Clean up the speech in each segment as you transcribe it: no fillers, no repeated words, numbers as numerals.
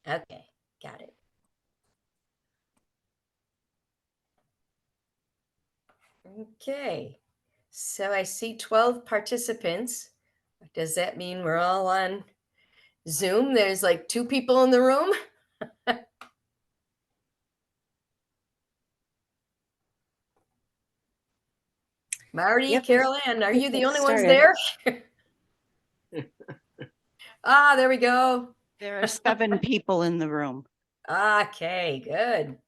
Okay, got it. Okay, so I see 12 participants. Does that mean we're all on Zoom? There's like 2 people in the room? Marty, Yep. Carol Ann, are you the only ones Started. there? Ah, there we go. There are 7 people in the room. Okay, good.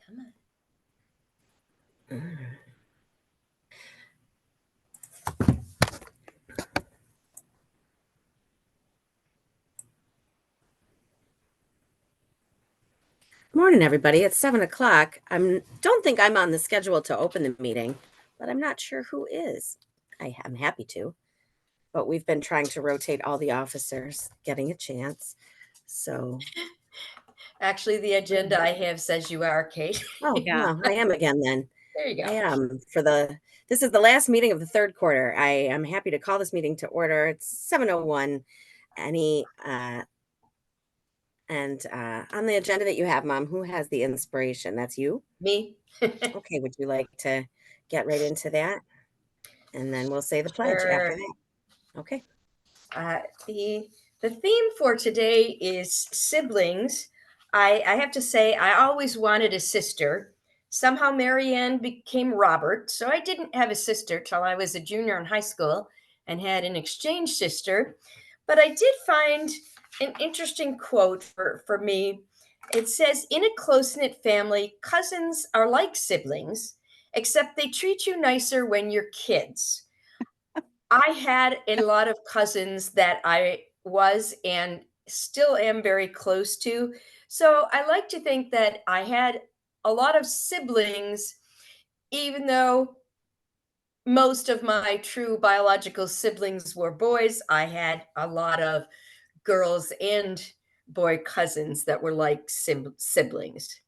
Come on. Morning, everybody. It's 7 o'clock. Don't think I'm on the schedule to open the meeting, but I'm not sure who is. I'm happy to, but we've been trying to rotate all the officers, getting a chance. So, Actually, the agenda I have says you are, Kate. oh, Yeah. well, I am again then. There you I go. am this is the last meeting of the third quarter. I am happy to call this meeting to order. It's 7:01. On the agenda that you have, Mom, who has the inspiration? That's you? Me? Okay, would you like to get right into that? And then we'll say the pledge Sure. after that. Okay. The theme for today is siblings. I have to say, I always wanted a sister. Somehow Marianne became Robert, so I didn't have a sister till I was a junior in high school and had an exchange sister. But I did find an interesting quote for me. It says, in a close knit family, cousins are like siblings, except they treat you nicer when you're kids. I had a lot of cousins that I was and still am very close to. So I like to think that I had a lot of siblings, even though most of my true biological siblings were boys. I had a lot of girls and boy cousins that were like siblings.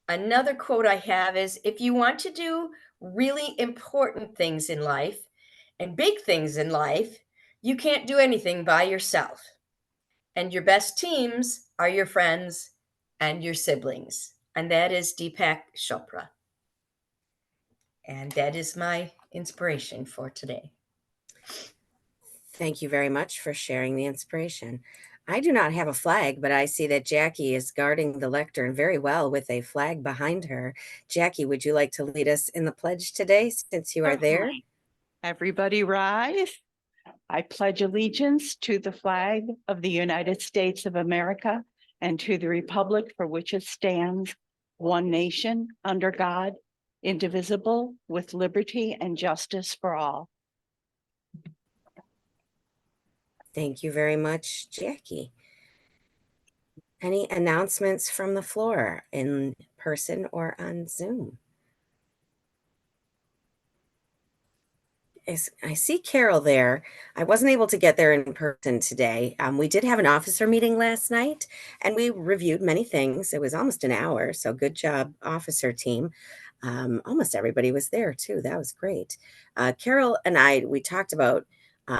Another quote I have is, if you want to do really important things in life and big things in life, you can't do anything by yourself. And your best teams are your friends and your siblings. And that is Deepak Chopra. And that is my inspiration for today. Thank you very much for sharing the inspiration. I do not have a flag, but I see that Jackie is guarding the lectern very well with a flag behind her. Jackie, would you like to lead us in the pledge today since you are there? Everybody rise. I pledge allegiance to the flag of the United States of America and to the republic for which it stands, one nation, under God, indivisible, with liberty and justice for all. Thank you very much, Jackie. Any announcements from the floor in person or on Zoom? I see Carol there. I wasn't able to get there in person today. We did have an officer meeting last night and we reviewed many things. It was almost an hour, so good job, officer team. Almost everybody was there too. That was great. Carol and we talked about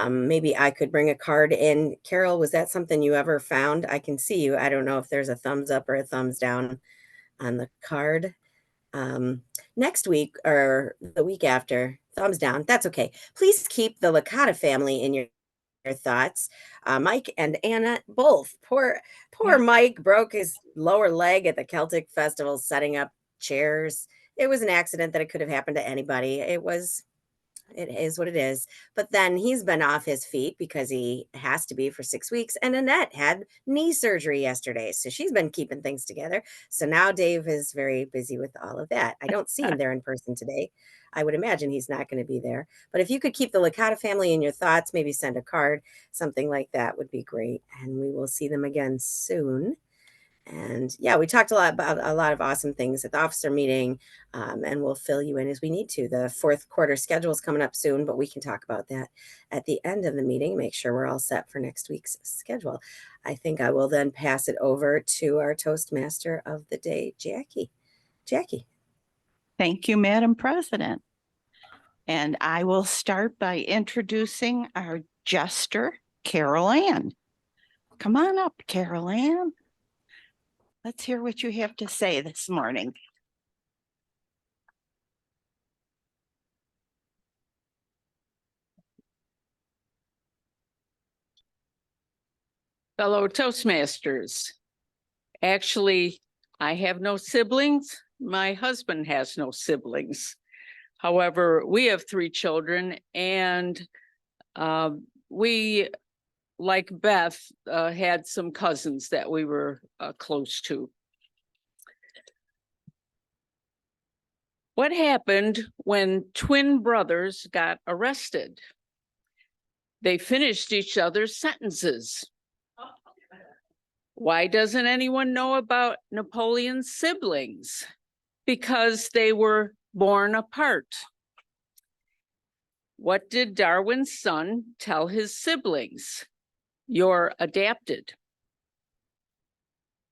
maybe I could bring a card in. Carol, was that something you ever found? I can see you. I don't know if there's a thumbs up or a thumbs down on the card. Next week or the week after, thumbs down. That's okay. Please keep the Licata family in your thoughts. Mike and Anna both. Poor Mike broke his lower leg at the Celtic Festival setting up chairs. It was an accident that it could have happened to anybody. It is what it is. But then he's been off his feet because he has to be for 6 weeks. And Annette had knee surgery yesterday. So she's been keeping things together. So now Dave is very busy with all of that. I don't see him there in person today. I would imagine he's not going to be there. But if you could keep the Licata family in your thoughts, maybe send a card, something like that would be great. And we will see them again soon. And yeah, we talked a lot about a lot of awesome things at the officer meeting, and we'll fill you in as we need to. The fourth quarter schedule is coming up soon, but we can talk about that at the end of the meeting, make sure we're all set for next week's schedule. I think I will then pass it over to our Toastmaster of the day, Jackie. Jackie. Thank you, Madam President. And I will start by introducing our jester, Carol Ann. Come on up, Carol Ann. Let's hear what you have to say this morning. Fellow Toastmasters, actually, I have no siblings. My husband has no siblings. However, we have 3 children, and we, like Beth, had some cousins that we were close to. What happened when twin brothers got arrested? They finished each other's sentences. Why doesn't anyone know about Napoleon's siblings? Because they were born apart. What did Darwin's son tell his siblings? You're adapted.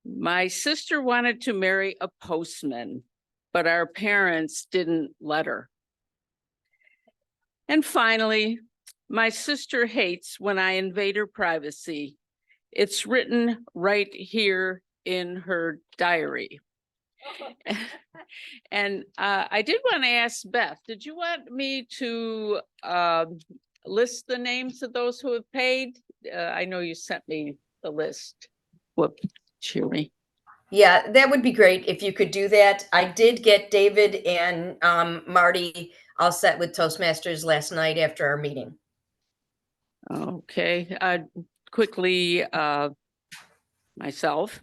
My sister wanted to marry a postman, but our parents didn't let her. And finally, my sister hates when I invade her privacy. It's written right here in her diary. And I did want to ask Beth, did you want me to list the names of those who have paid? I know you sent me the list. Whoop, cheer me. Yeah, that would be great if you could do that. I did get David and Marty all set with Toastmasters last night after our meeting. Okay, quickly, myself,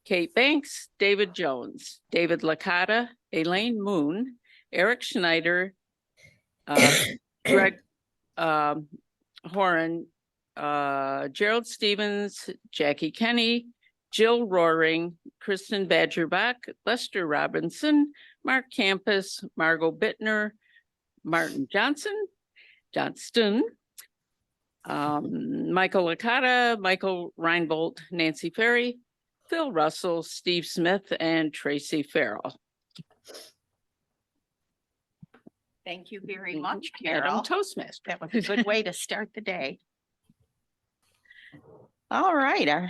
Kate Banks, David Jones, David Licata, Elaine Moon, Eric Schneider, Greg Horan, Gerald Stevens, Jackie Kenny, Jill Roaring, Kristen Badgerbach, Lester Robinson, Mark Campus, Margot Bittner, Martin Johnston, Michael Licata, Michael Reinbold, Nancy Ferry, Phil Russell, Steve Smith, and Tracy Farrell. Thank you very much, Madam Carol. Toastmaster. That was a good way to start the day. All right.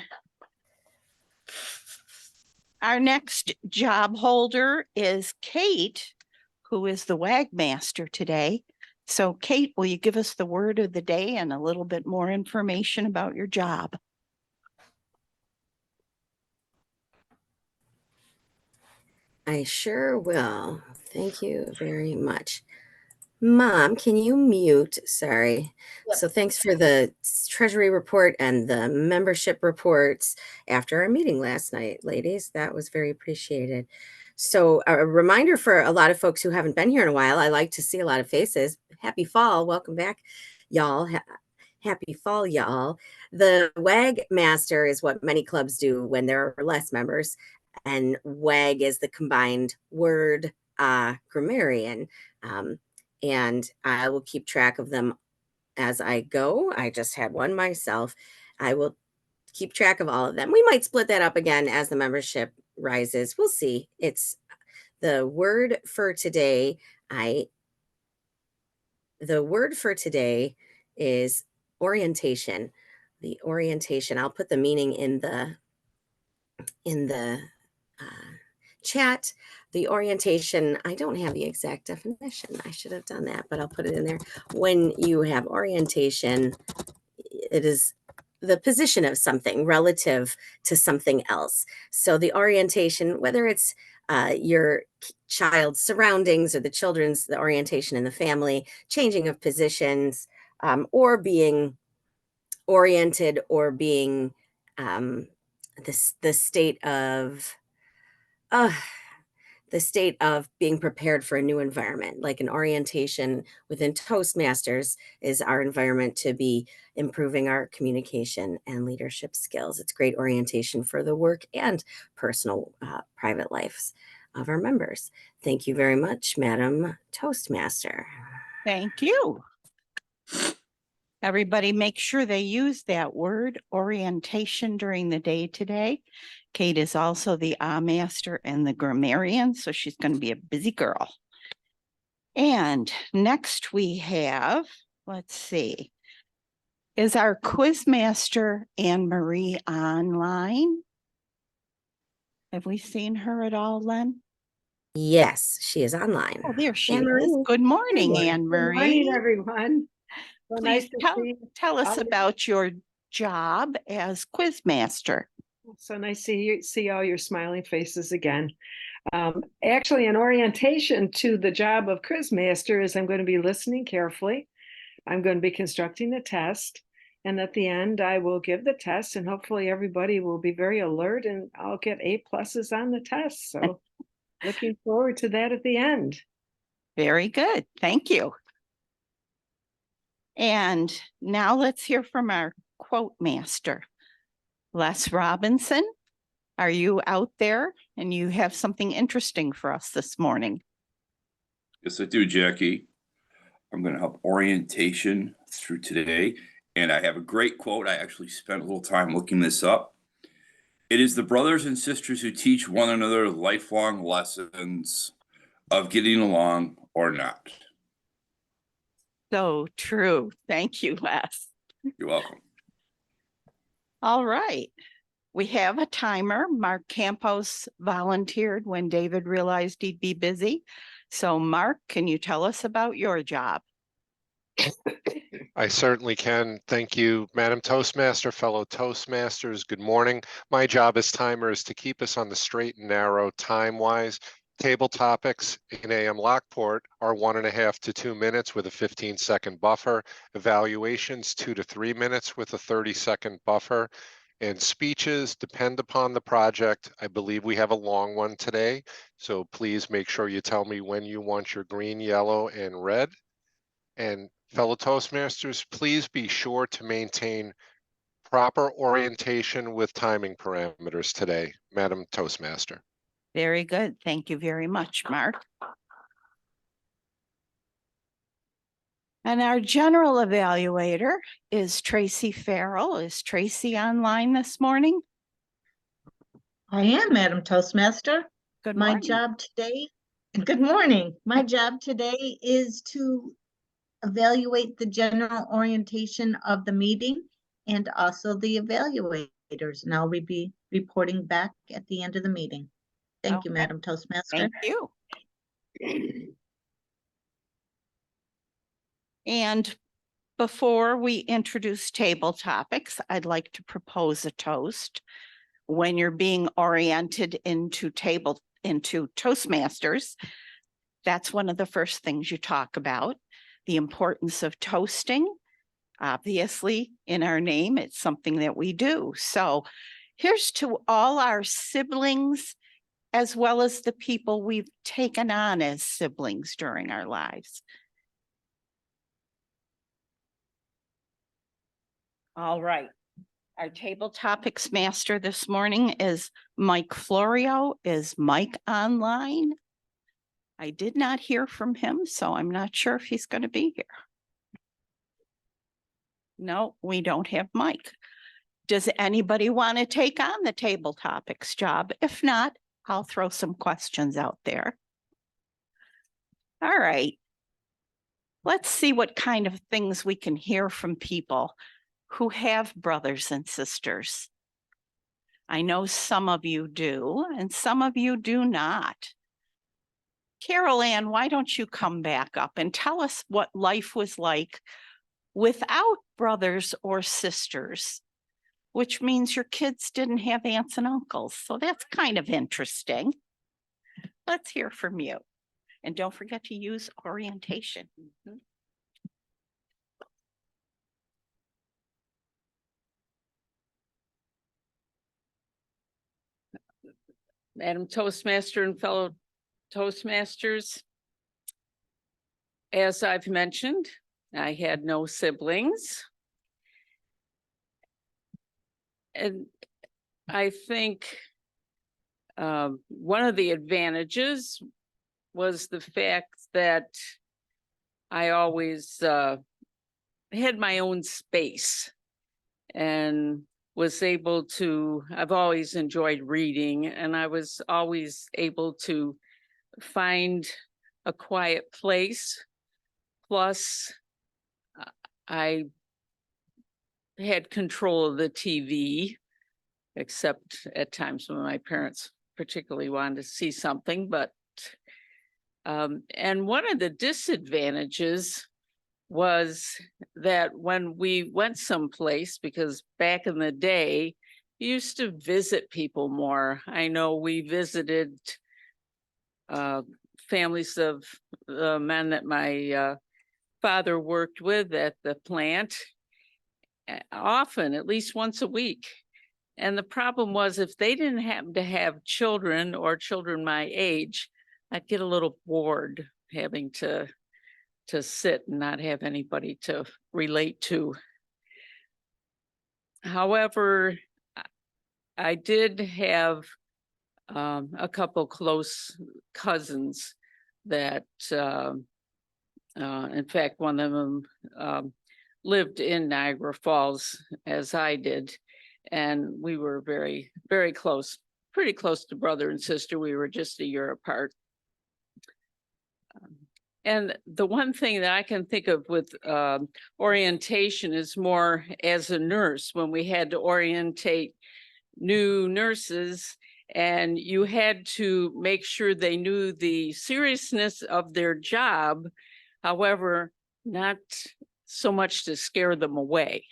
Our next job holder is Kate, who is the WAG master today. So Kate, will you give us the word of the day and a little bit more information about your job? I sure will. Thank you very much. Mom, can you mute? Sorry. Yep. So thanks for the treasury report and the membership reports after our meeting last night, ladies. That was very appreciated. So a reminder for a lot of folks who haven't been here in a while, I like to see a lot of faces. Happy fall. Welcome back, y'all. Happy fall, y'all. The WAG Master is what many clubs do when there are less members. And WAG is the combined word grammarian. And I will keep track of them as I go. I just had one myself. I will keep track of all of them. We might split that up again as the membership rises. We'll see. It's the word for today. The word for today is orientation. The orientation. I'll put the meaning in the chat. The orientation, I don't have the exact definition. I should have done that, but I'll put it in there. When you have orientation, it is the position of something relative to something else. So the orientation, whether it's your child's surroundings or the orientation in the family, changing of positions, or being oriented, or being the state of being prepared for a new environment. Like an orientation within Toastmasters is our environment to be improving our communication and leadership skills. It's great orientation for the work and personal private lives of our members. Thank you very much, Madam Toastmaster. Thank you. Everybody make sure they use that word orientation during the day today. Kate is also the master and the grammarian, so she's going to be a busy girl. And next we have, let's see, is our quiz master Anne Marie online? Have we seen her at all, Len? Yes, she is online. Oh, there she Anne is. Marie. Good morning, Good Anne morning, Marie. everyone. So nice Please to see. tell us all- about your job as quiz master. So nice to see all your smiling faces again. Actually, an orientation to the job of quizmaster is I'm going to be listening carefully. I'm going to be constructing the test. And at the end, I will give the test, and hopefully everybody will be very alert and I'll get A+ on the test. So looking forward to that at the end. Very good. Thank you. And now let's hear from our quote master, Les Robinson. Are you out there and you have something interesting for us this morning? Yes, I do, Jackie. I'm going to help orientation through today. And I have a great quote. I actually spent a little time looking this up. It is the brothers and sisters who teach one another lifelong lessons of getting along or not. So true. Thank you, Les. You're welcome. All right. We have a timer. Mark Campos volunteered when David realized he'd be busy. So Mark, can you tell us about your job? I certainly can. Thank you, Madam Toastmaster, fellow Toastmasters. Good morning. My job as timer is to keep us on the straight and narrow time-wise. Table topics in AM Lockport are 1.5 to 2 minutes with a 15-second buffer. Evaluations 2 to 3 minutes with a 30-second buffer. And speeches depend upon the project. I believe we have a long one today. So please make sure you tell me when you want your green, yellow, and red. And fellow Toastmasters, please be sure to maintain proper orientation with timing parameters today, Madam Toastmaster. Very good. Thank you very much, Mark. And our general evaluator is Tracy Farrell. Is Tracy online this morning? I am, Madam Toastmaster. Good My morning. job today, good morning. My job today is to evaluate the general orientation of the meeting and also the evaluators. And I'll be reporting back at the end of the meeting. Thank you, Okay. Madam Toastmaster. Thank you. And before we introduce table topics, I'd like to propose a toast. When you're being oriented into Toastmasters, that's one of the first things you talk about, the importance of toasting. Obviously, in our name, it's something that we do. So here's to all our siblings, as well as the people we've taken on as siblings during our lives. All right. Our table topics master this morning is Mike Florio. Is Mike online? I did not hear from him, so I'm not sure if he's going to be here. No, we don't have Mike. Does anybody want to take on the table topics job? If not, I'll throw some questions out there. All right. Let's see what kind of things we can hear from people who have brothers and sisters. I know some of you do, and some of you do not. Carol Ann, why don't you come back up and tell us what life was like without brothers or sisters, which means your kids didn't have aunts and uncles. So that's kind of interesting. Let's hear from you. And don't forget to use orientation. Madam Toastmaster and fellow Toastmasters, as I've mentioned, I had no siblings. And I think one of the advantages was the fact that I always had my own space and was able to, I've always enjoyed reading, and I was always able to find a quiet place. Plus, I had control of the TV, except at times when my parents particularly wanted to see something. But and one of the disadvantages was that when we went someplace, because back in the day, you used to visit people more. I know we visited families of men that my father worked with at the plant often, at least once a week. And the problem was, if they didn't happen to have children or children my age, I'd get a little bored having to sit and not have anybody to relate to. However, I did have a couple close cousins that, in fact, one of them lived in Niagara Falls, as I did, and we were very, very close, pretty close to brother and sister. We were just a year apart. And the one thing that I can think of with orientation is more as a nurse, when we had to orientate new nurses, and you had to make sure they knew the seriousness of their job, however, not so much to scare them away.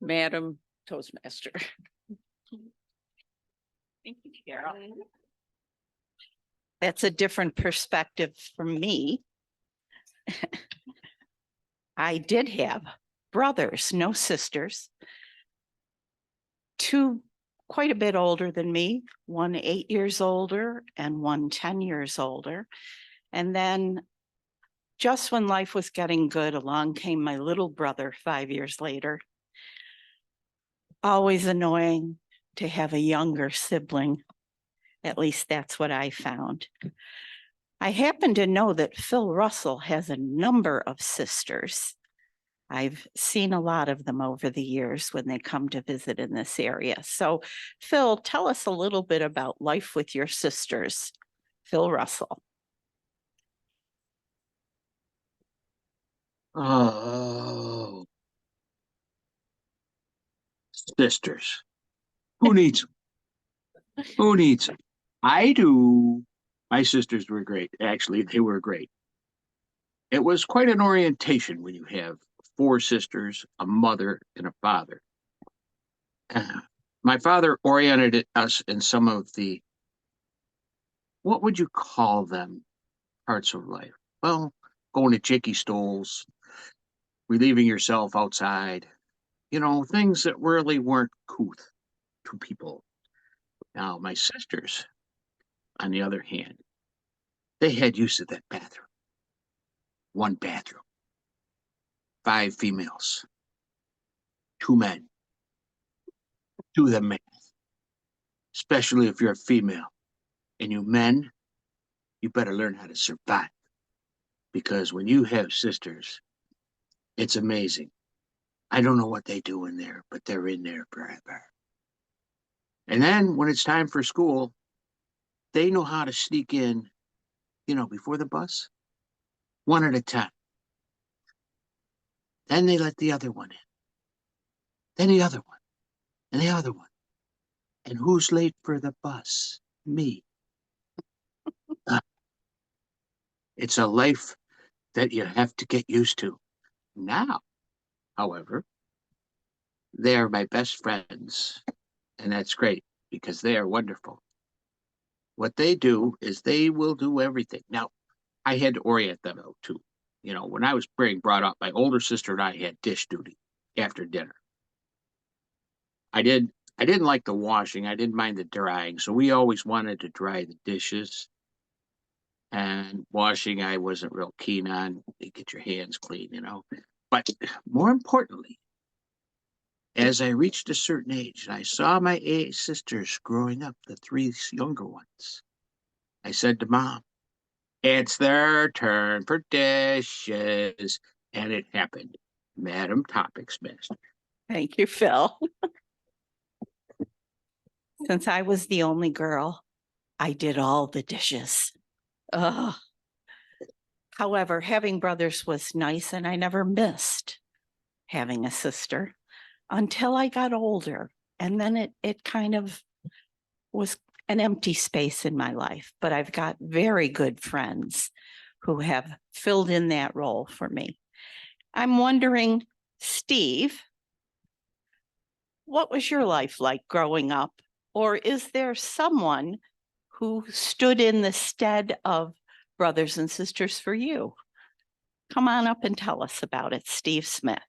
Madam Toastmaster. Thank you, Carol. That's a different perspective from me. I did have brothers, no sisters. Two quite a bit older than me, one 8 years older and one 10 years older. And then just when life was getting good, along came my little brother 5 years later. Always annoying to have a younger sibling. At least that's what I found. I happen to know that Phil Russell has a number of sisters. I've seen a lot of them over the years when they come to visit in this area. So, Phil, tell us a little bit about life with your sisters. Phil Russell. Oh, sisters. Who needs them? Who needs them? I do. My sisters were great. Actually, they were great. It was quite an orientation when you have 4 sisters, a mother, and a father. My father oriented us in some of the, what would you call them, parts of life? Well, going to chicky stoles, relieving yourself outside, things that really weren't couth to people. Now, my sisters, on the other hand, they had use of that bathroom. 1 bathroom, 5 females, 2 men, 2 of them men. Especially if you're a female. And you men, you better learn how to survive. Because when you have sisters, it's amazing. I don't know what they do in there, but they're in there forever. And then when it's time for school, they know how to sneak in, before the bus, 1 at a time. Then they let the other one in. Then the other one. And the other one. And who's late for the bus? Me. It's a life that you have to get used to. Now, however, they are my best friends. And that's great because they are wonderful. What they do is they will do everything. Now, I had to orient them out too. When I was being brought up, my older sister and I had dish duty after dinner. I didn't like the washing. I didn't mind the drying. So we always wanted to dry the dishes. And washing, I wasn't real keen on. You get your hands clean, But more importantly, as I reached a certain age and I saw my 8 sisters growing up, the 3 younger ones, I said to Mom, it's their turn for dishes. And it happened. Madam Topics Master. Thank you, Phil. Since I was the only girl, I did all the dishes. Ugh. However, having brothers was nice, and I never missed having a sister until I got older. And then it kind of was an empty space in my life. But I've got very good friends who have filled in that role for me. I'm wondering, Steve, what was your life like growing up? Or is there someone who stood in the stead of brothers and sisters for you? Come on up and tell us about it, Steve Smith.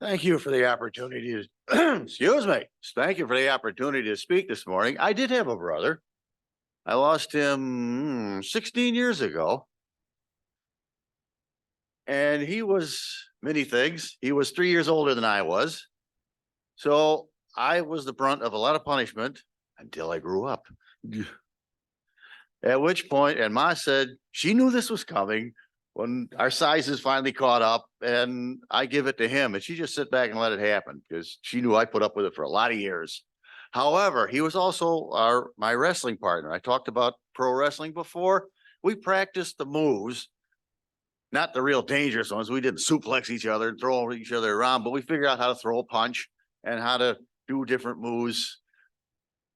Thank you for the opportunity to, excuse me. Thank you for the opportunity to speak this morning. I did have a brother. I lost him 16 years ago. And he was many things. He was 3 years older than I was. So I was the brunt of a lot of punishment until I grew up. At which point, and Ma said she knew this was coming when our sizes finally caught up, and I give it to him, and she just sit back and let it happen because she knew I put up with it for a lot of years. However, he was also my wrestling partner. I talked about pro wrestling before. We practiced the moves, not the real dangerous ones. We didn't suplex each other and throw each other around, but we figured out how to throw a punch and how to do different moves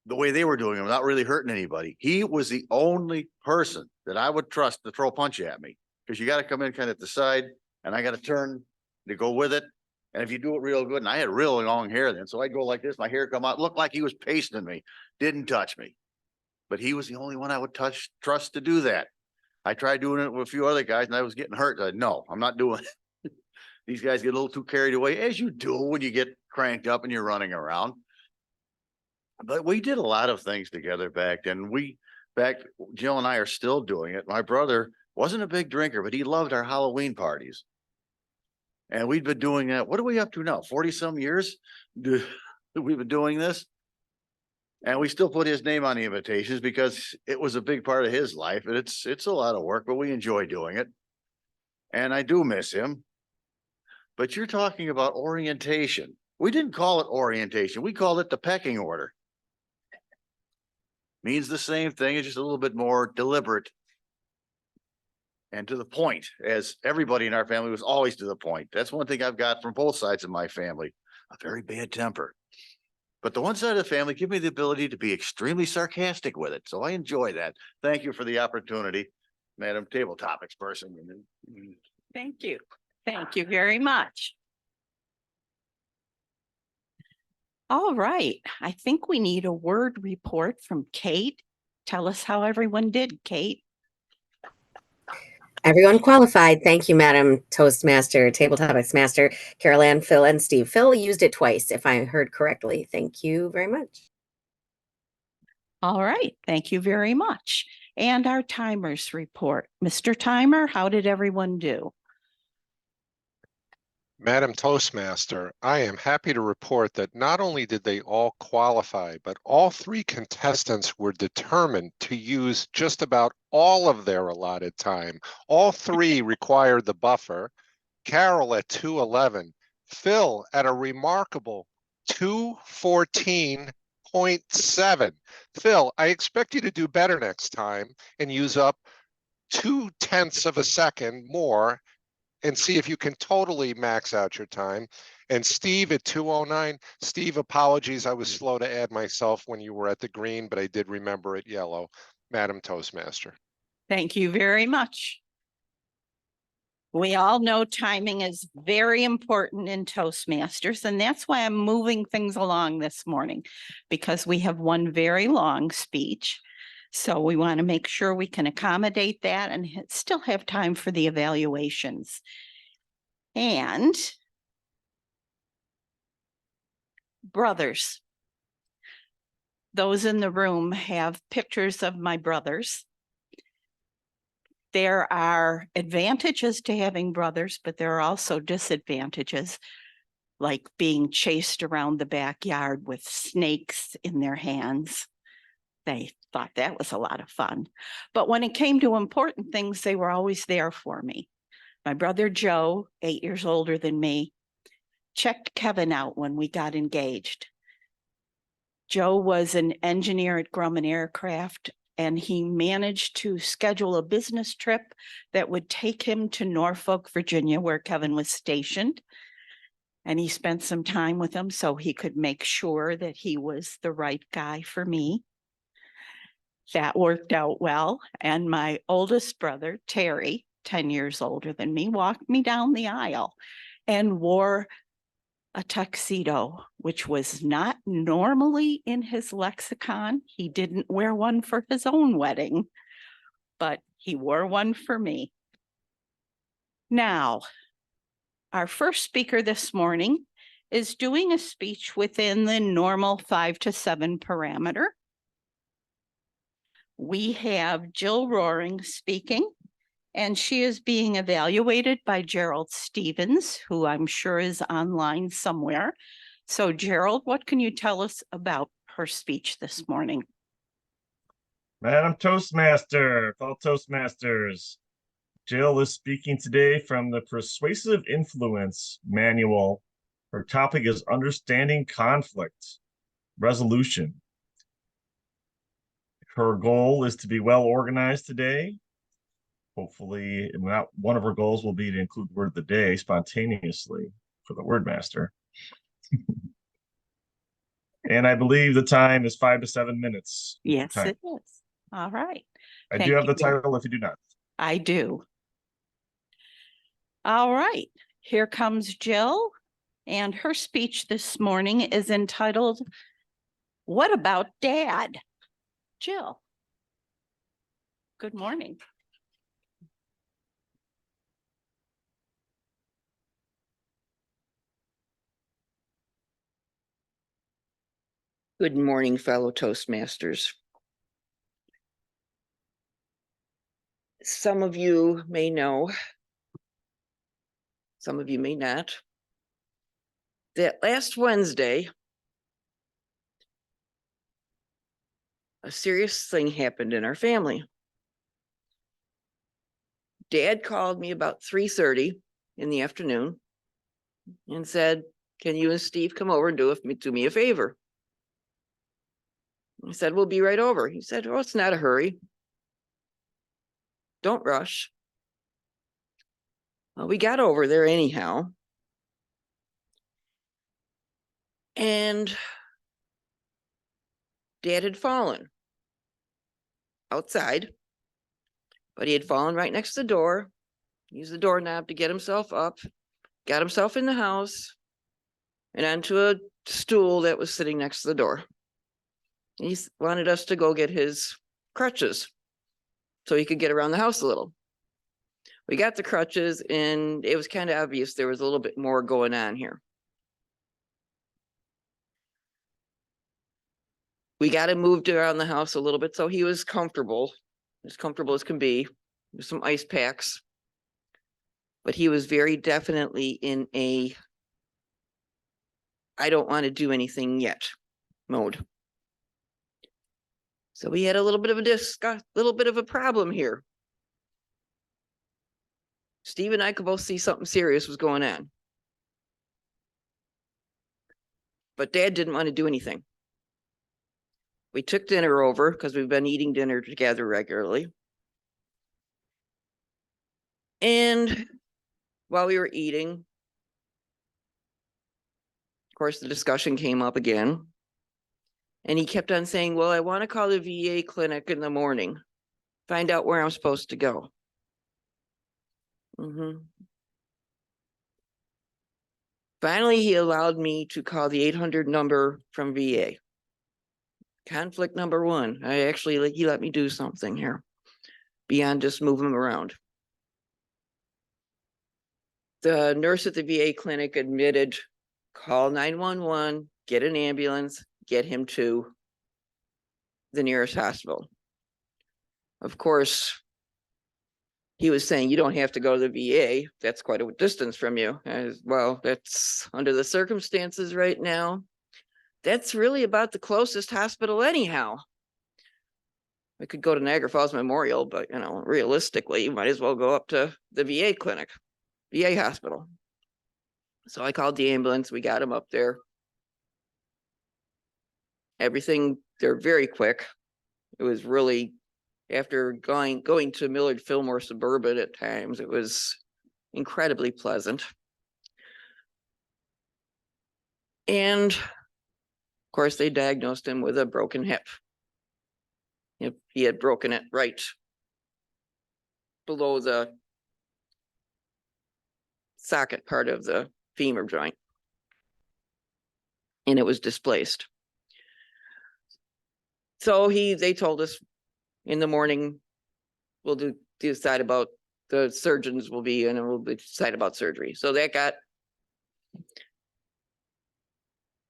the way they were doing them without really hurting anybody. He was the only person that I would trust to throw a punch at me, because you got to come in kind of at the side and I got to turn to go with it. And if you do it real good, and I had really long hair then, so I'd go like this, my hair come out, looked like he was pasting me, didn't touch me. But he was the only one I would trust to do that. I tried doing it with a few other guys and I was getting hurt. I said, no, I'm not doing it. These guys get a little too carried away, as you do when you get cranked up and you're running around. But we did a lot of things together back then. Jill and I are still doing it. My brother wasn't a big drinker, but he loved our Halloween parties. And we've been doing that. What are we up to now? 40 some years we've been doing this. And we still put his name on the invitations because it was a big part of his life. And it's a lot of work, but we enjoy doing it. And I do miss him. But you're talking about orientation. We didn't call it orientation. We called it the pecking order. Means the same thing. It's just a little bit more deliberate and to the point, as everybody in our family was always to the point. That's one thing I've got from both sides of my family, a very bad temper. But the one side of the family give me the ability to be extremely sarcastic with it. So I enjoy that. Thank you for the opportunity, Madam Table Topics person. Thank you. Thank you very much. All right. I think we need a word report from Kate. Tell us how everyone did, Kate. Everyone qualified. Thank you, Madam Toastmaster, Table Topics Master, Carol Ann, Phil, and Steve. Phil used it twice, if I heard correctly. Thank you very much. All right. Thank you very much. And our timers report. Mr. Timer, how did everyone do? Madam Toastmaster, I am happy to report that not only did they all qualify, but all three contestants were determined to use just about all of their allotted time. All three required the buffer. Carol at 2:11, Phil at a remarkable 2:14.7. Phil, I expect you to do better next time and use up 0.2 of a second more and see if you can totally max out your time. And Steve at 2:09. Steve, apologies, I was slow to add myself when you were at the green, but I did remember it yellow. Madam Toastmaster. Thank you very much. We all know timing is very important in Toastmasters, and that's why I'm moving things along this morning, because we have one very long speech. So we want to make sure we can accommodate that and still have time for the evaluations. And brothers. Those in the room have pictures of my brothers. There are advantages to having brothers, but there are also disadvantages, like being chased around the backyard with snakes in their hands. They thought that was a lot of fun. But when it came to important things, they were always there for me. My brother Joe, 8 years older than me, checked Kevin out when we got engaged. Joe was an engineer at Grumman Aircraft, and he managed to schedule a business trip that would take him to Norfolk, Virginia, where Kevin was stationed. And he spent some time with him so he could make sure that he was the right guy for me. That worked out well. And my oldest brother, Terry, 10 years older than me, walked me down the aisle and wore a tuxedo, which was not normally in his lexicon. He didn't wear one for his own wedding, but he wore one for me. Now, our first speaker this morning is doing a speech within the normal 5 to 7 parameter. We have Jill Roaring speaking, and she is being evaluated by Gerald Stevens, who I'm sure is online somewhere. So Gerald, what can you tell us about her speech this morning? Madam Toastmaster, fellow Toastmasters, Jill is speaking today from the Persuasive Influence Manual. Her topic is Understanding Conflict Resolution. Her goal is to be well organized today. Hopefully, not one of her goals will be to include word of the day spontaneously for the word master. And I believe the time is 5 to 7 minutes. Yes, it is. All right. I do have the title if you do not. I do. All right. Here comes Jill, and her speech this morning is entitled, "What About Dad?" Jill. Good morning. Good morning, fellow Toastmasters. Some of you may know, some of you may not, that last Wednesday, a serious thing happened in our family. Dad called me about 3:30 in the afternoon and said, "Can you and Steve come over and do me a favor?" I said, "We'll be right over." He said, "Oh, it's not a hurry. Don't rush." Well, we got over there anyhow. And Dad had fallen outside, but he had fallen right next to the door, used the doorknob to get himself up, got himself in the house and onto a stool that was sitting next to the door. He wanted us to go get his crutches so he could get around the house a little. We got the crutches, and it was kind of obvious there was a little bit more going on here. We got him moved around the house a little bit so he was comfortable as can be, with some ice packs. But he was very definitely in a I don't want to do anything yet mode. So we had a little bit of a problem here. Steve and I could both see something serious was going on. But Dad didn't want to do anything. We took dinner over because we've been eating dinner together regularly. And while we were eating, of course, the discussion came up again. And he kept on saying, "Well, I want to call the VA clinic in the morning, find out where I'm supposed to go." Finally, he allowed me to call the 800 number from VA. Conflict number 1. He let me do something here beyond just move him around. The nurse at the VA clinic admitted, call 911, get an ambulance, get him to the nearest hospital. Of course, he was saying, "You don't have to go to the VA. That's quite a distance from you." Well, that's under the circumstances right now. That's really about the closest hospital anyhow. We could go to Niagara Falls Memorial, but you know, realistically, you might as well go up to the VA clinic, VA hospital. So I called the ambulance. We got him up there. Everything, they're very quick. It was really, after going to Millard Fillmore Suburban at times, it was incredibly pleasant. And of course, they diagnosed him with a broken hip. He had broken it right below the socket part of the femur joint, and it was displaced. So they told us in the morning, we'll decide about, the surgeons will be in and we'll decide about surgery. So that got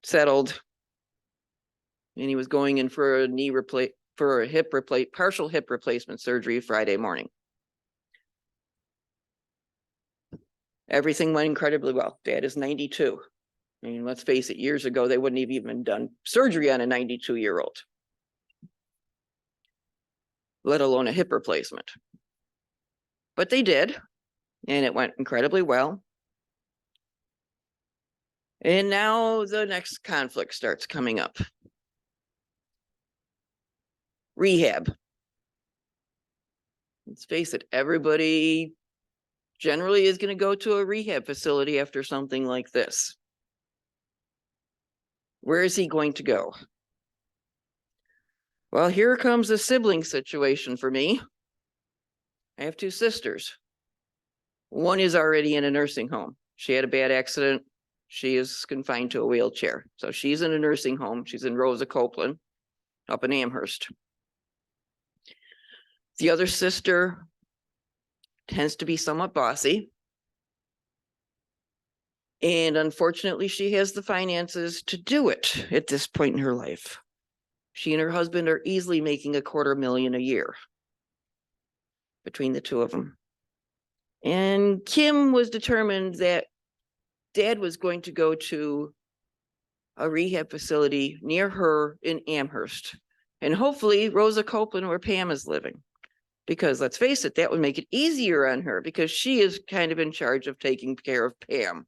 settled. And he was going in for a partial hip replacement surgery Friday morning. Everything went incredibly well. Dad is 92. I mean, let's face it, years ago, they wouldn't have even done surgery on a 92-year-old, let alone a hip replacement. But they did, and it went incredibly well. And now the next conflict starts coming up. Rehab. Let's face it, everybody generally is going to go to a rehab facility after something like this. Where is he going to go? Well, here comes a sibling situation for me. I have two sisters. One is already in a nursing home. She had a bad accident. She is confined to a wheelchair. So she's in a nursing home. She's in Rosa Copeland up in Amherst. The other sister tends to be somewhat bossy. And unfortunately, she has the finances to do it at this point in her life. She and her husband are easily making $250,000 a year between the two of them. And Kim was determined that Dad was going to go to a rehab facility near her in Amherst, and hopefully Rosa Copeland, where Pam is living. Because let's face it, that would make it easier on her because she is kind of in charge of taking care of Pam.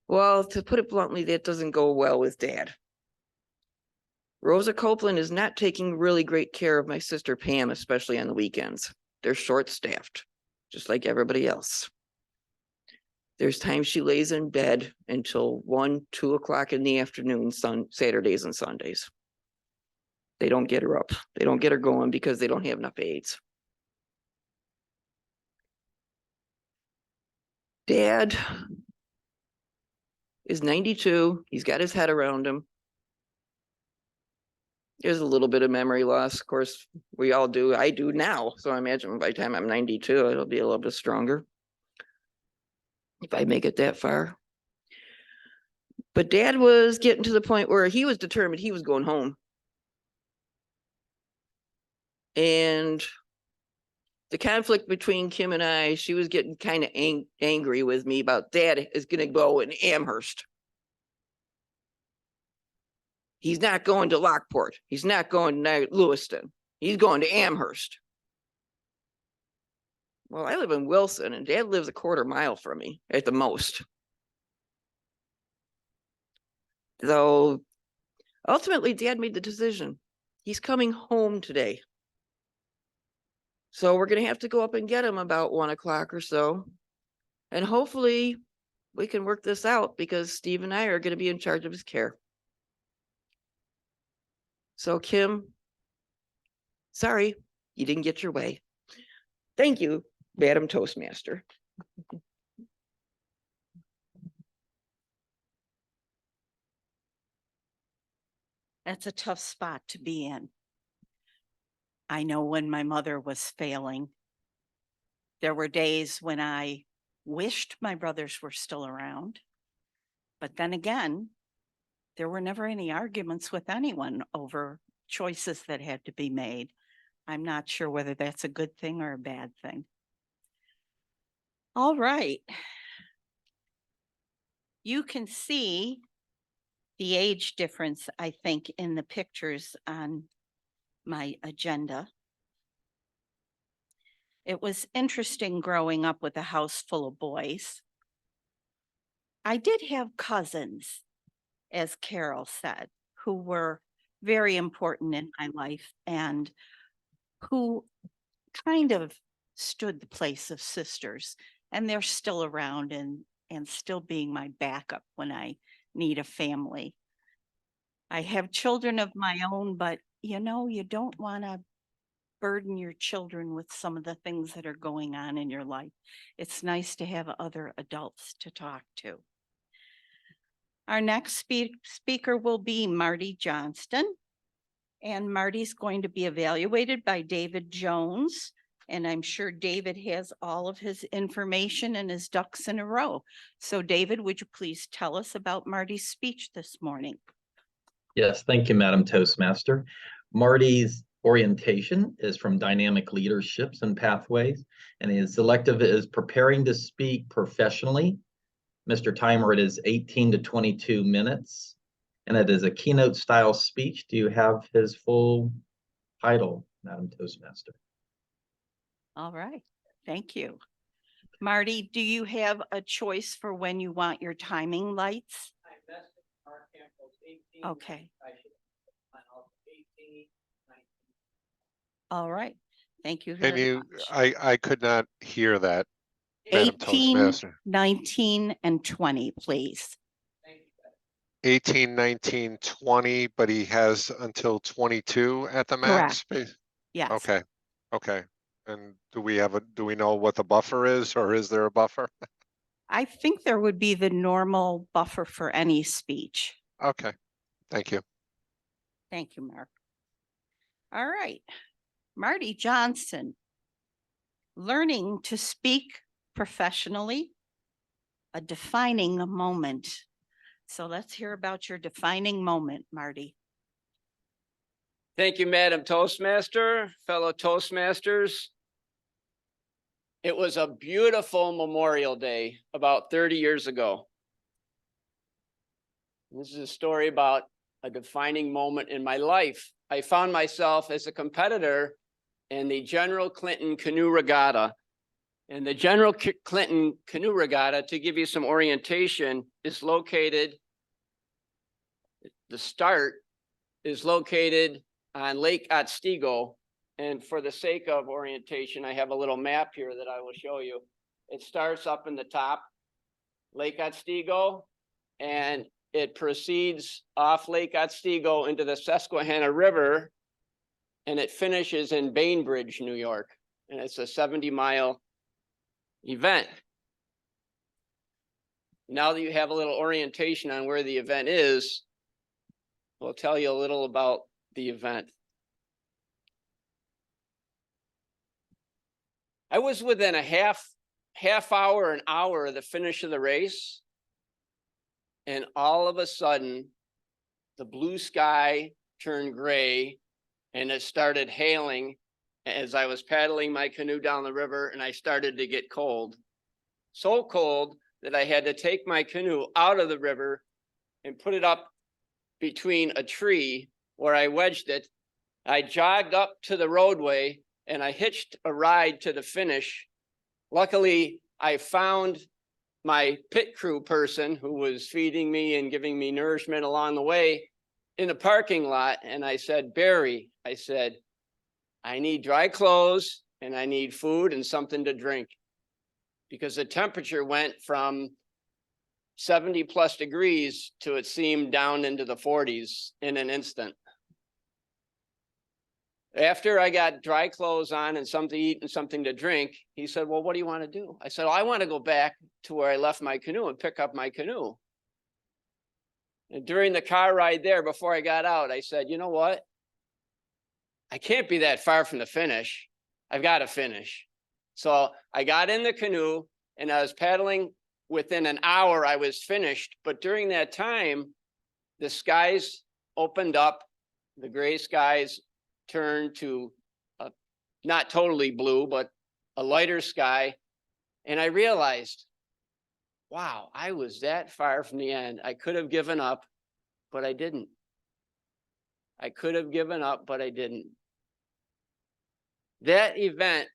Well, to put it bluntly, that doesn't go well with Dad. Rosa Copeland is not taking really great care of my sister Pam, especially on the weekends. They're short-staffed, just like everybody else. There's times she lays in bed until 1, 2 o'clock in the afternoon, Saturdays and Sundays. They don't get her up. They don't get her going because they don't have enough aides. Dad is 92. He's got his head around him. There's a little bit of memory loss. Of course, we all do. I do now. So I imagine by the time I'm 92, it'll be a little bit stronger. If I make it that far. But Dad was getting to the point where he was determined he was going home. And the conflict between Kim and I, she was getting kind of angry with me about Dad is going to go in Amherst. He's not going to Lockport. He's not going to Lewiston. He's going to Amherst. Well, I live in Wilson and Dad lives a quarter mile from me at the most. So ultimately, Dad made the decision. He's coming home today. So we're going to have to go up and get him about 1 o'clock or so. And hopefully we can work this out because Steve and I are going to be in charge of his care. So Kim, sorry, you didn't get your way. Thank you, Madam Toastmaster. That's a tough spot to be in. I know when my mother was failing, there were days when I wished my brothers were still around. But then again, there were never any arguments with anyone over choices that had to be made. I'm not sure whether that's a good thing or a bad thing. All right. You can see the age difference, I think, in the pictures on my agenda. It was interesting growing up with a house full of boys. I did have cousins, as Carol said, who were very important in my life and who kind of stood the place of sisters, and they're still around and still being my backup when I need a family. I have children of my own, but you know, you don't want to burden your children with some of the things that are going on in your life. It's nice to have other adults to talk to. Our next speaker will be Marty Johnston. And Marty's going to be evaluated by David Jones. And I'm sure David has all of his information and his ducks in a row. So David, would you please tell us about Marty's speech this morning? Yes, thank you, Madam Toastmaster. Marty's orientation is from Dynamic Leaderships and Pathways, and his elective is preparing to speak professionally. Mr. Timer, it is 18 to 22 minutes, and it is a keynote style speech. Do you have his full title, Madam Toastmaster? All right, thank you. Marty, do you have a choice for when you want your timing lights? Okay. All right, thank you Can very you, much. I could not hear that, Madam 18, Toastmaster. 19, and 20, please. 18, 19, 20, but he has until 22 at the max? Correct. Yes. Okay, okay. And do we know what the buffer is, or is there a buffer? I think there would be the normal buffer for any speech. Okay, thank you. Thank you, Mark. All right, Marty Johnson, learning to speak professionally, a defining moment. So let's hear about your defining moment, Marty. Thank you, Madam Toastmaster, fellow Toastmasters. It was a beautiful Memorial Day about 30 years ago. This is a story about a defining moment in my life. I found myself as a competitor in the General Clinton Canoe Regatta. And the General Clinton Canoe Regatta, to give you some orientation, is located, the start is located on Lake Otsego. And for the sake of orientation, I have a little map here that I will show you. It starts up in the top, Lake Otsego, and it proceeds off Lake Otsego into the Susquehanna River, and it finishes in Bainbridge, New York. And it's a 70-mile event. Now that you have a little orientation on where the event is, we'll tell you a little about the event. I was within a half hour, an hour of the finish of the race. And all of a sudden, the blue sky turned gray and it started hailing as I was paddling my canoe down the river, and I started to get cold. So cold that I had to take my canoe out of the river and put it up between a tree where I wedged it. I jogged up to the roadway and I hitched a ride to the finish. Luckily, I found my pit crew person who was feeding me and giving me nourishment along the way in the parking lot. And I said, Barry, I said, I need dry clothes and I need food and something to drink, because the temperature went from 70 plus degrees to, it seemed, down into the 40s in an instant. After I got dry clothes on and something to eat and something to drink, he said, well, what do you want to do? I said, well, I want to go back to where I left my canoe and pick up my canoe. And during the car ride there, before I got out, I said, you know what? I can't be that far from the finish. I've got to finish. So I got in the canoe and I was paddling. Within an hour, I was finished. But during that time, the skies opened up, the gray skies turned to not totally blue, but a lighter sky. And I realized, wow, I was that far from the end. I could have given up, but I didn't. I could have given up, but I didn't. That event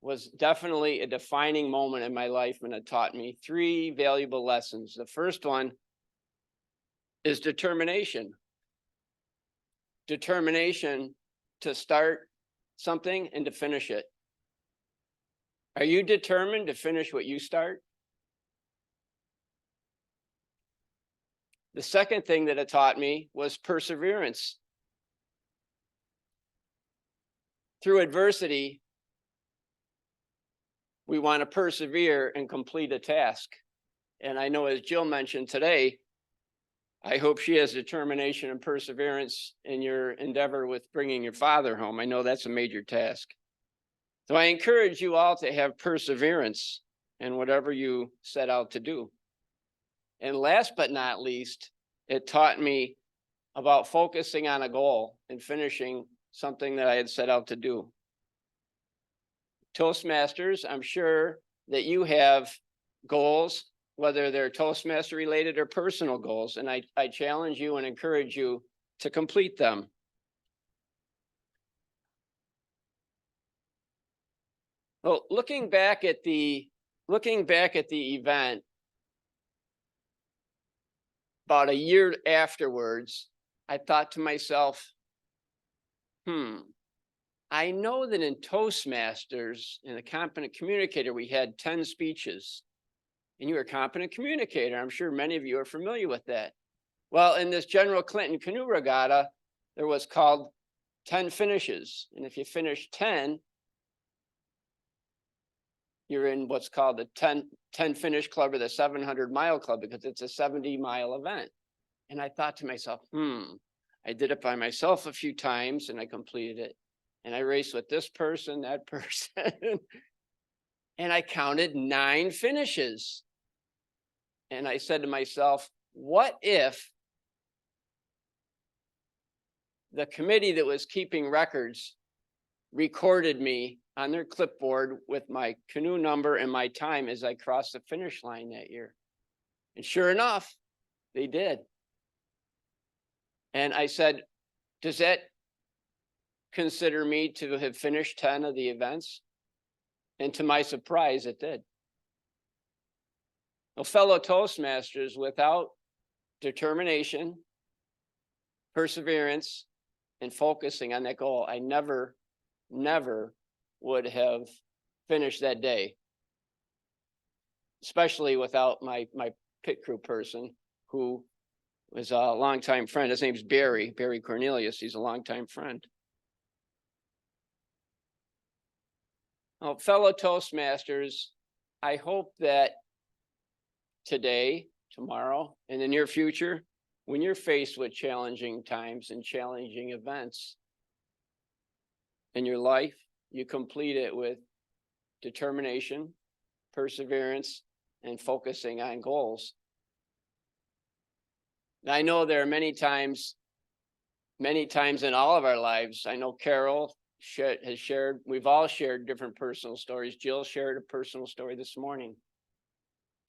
was definitely a defining moment in my life, and it taught me 3 valuable lessons. The first one is determination. Determination to start something and to finish it. Are you determined to finish what you start? The second thing that it taught me was perseverance. Through adversity, we want to persevere and complete a task. And I know, as Jill mentioned today, I hope she has determination and perseverance in your endeavor with bringing your father home. I know that's a major task. So I encourage you all to have perseverance in whatever you set out to do. And last but not least, it taught me about focusing on a goal and finishing something that I had set out to do. Toastmasters, I'm sure that you have goals, whether they're Toastmaster related or personal goals, and I challenge you and encourage you to complete them. Well, looking back at the event, about a year afterwards, I thought to myself, I know that in Toastmasters, in a competent communicator, we had 10 speeches, and you were a competent communicator. I'm sure many of you are familiar with that. Well, in this General Clinton Canoe Regatta, there was called 10 finishes. And if you finish 10, you're in what's called the 10 finish club or the 700-mile club, because it's a 70-mile event. And I thought to myself, I did it by myself a few times and I completed it. And I raced with this person, that person, and I counted 9 finishes. And I said to myself, what if the committee that was keeping records recorded me on their clipboard with my canoe number and my time as I crossed the finish line that year? And sure enough, they did. And I said, does that consider me to have finished 10 of the events? And to my surprise, it did. Well, fellow Toastmasters, without determination, perseverance, and focusing on that goal, I never would have finished that day. Especially without my pit crew person, who was a longtime friend. His name's Barry Cornelius. He's a longtime friend. Well, fellow Toastmasters, I hope that today, tomorrow, in the near future, when you're faced with challenging times and challenging events in your life, you complete it with determination, perseverance, and focusing on goals. And I know there are many times in all of our lives, I know Carol has shared, we've all shared different personal stories. Jill shared a personal story this morning.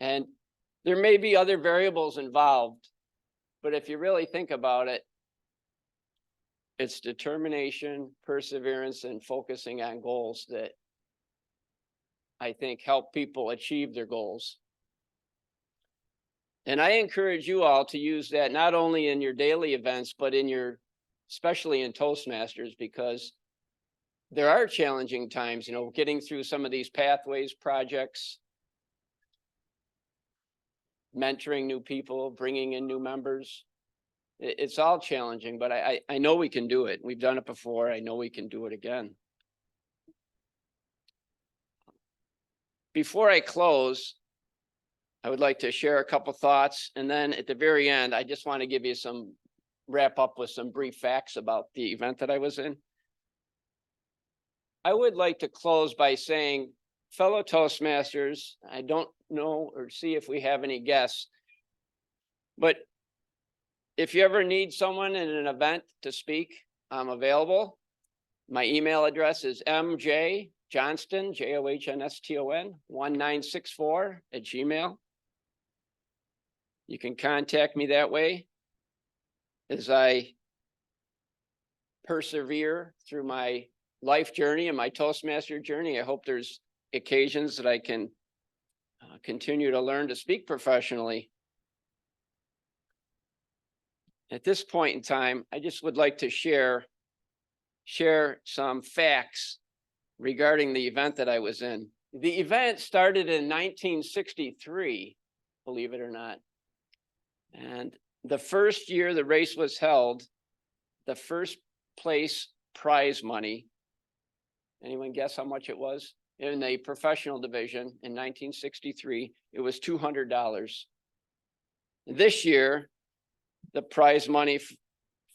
And there may be other variables involved, but if you really think about it, it's determination, perseverance, and focusing on goals that I think help people achieve their goals. And I encourage you all to use that not only in your daily events, but especially in Toastmasters, because there are challenging times, getting through some of these pathways projects, mentoring new people, bringing in new members. It's all challenging, but I know we can do it. We've done it before. I know we can do it again. Before I close, I would like to share a couple thoughts. And then at the very end, I just want to give you wrap up with some brief facts about the event that I was in. I would like to close by saying, fellow Toastmasters, I don't know or see if we have any guests, but if you ever need someone in an event to speak, I'm available. My email address is mjjohnston, JOHNSTON, 1964 @gmail.com. You can contact me that way. as I persevere through my life journey and my Toastmaster journey. I hope there's occasions that I can continue to learn to speak professionally. At this point in time, I just would like to share some facts regarding the event that I was in. The event started in 1963, believe it or not. And the first year the race was held, the first place prize money, anyone guess how much it was? In the professional division in 1963, it was $200. This year, the prize money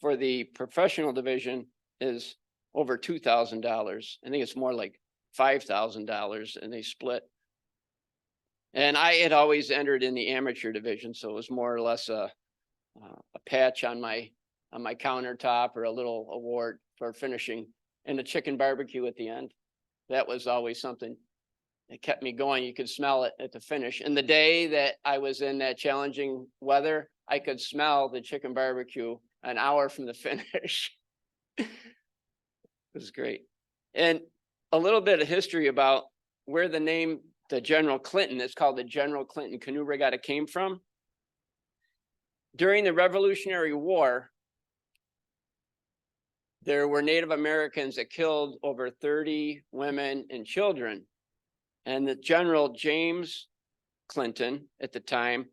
for the professional division is over $2,000. I think it's more like $5,000, and they split. And I had always entered in the amateur division, so it was more or less a patch on my countertop, or a little award for finishing, and a chicken barbecue at the end. That was always something that kept me going. You could smell it at the finish. And the day that I was in that challenging weather, I could smell the chicken barbecue an hour from the finish. It was great. And a little bit of history about where the name, the General Clinton, it's called the General Clinton Canoe Regatta, came from. During the Revolutionary War, there were Native Americans that killed over 30 women and children. And the General James Clinton at the time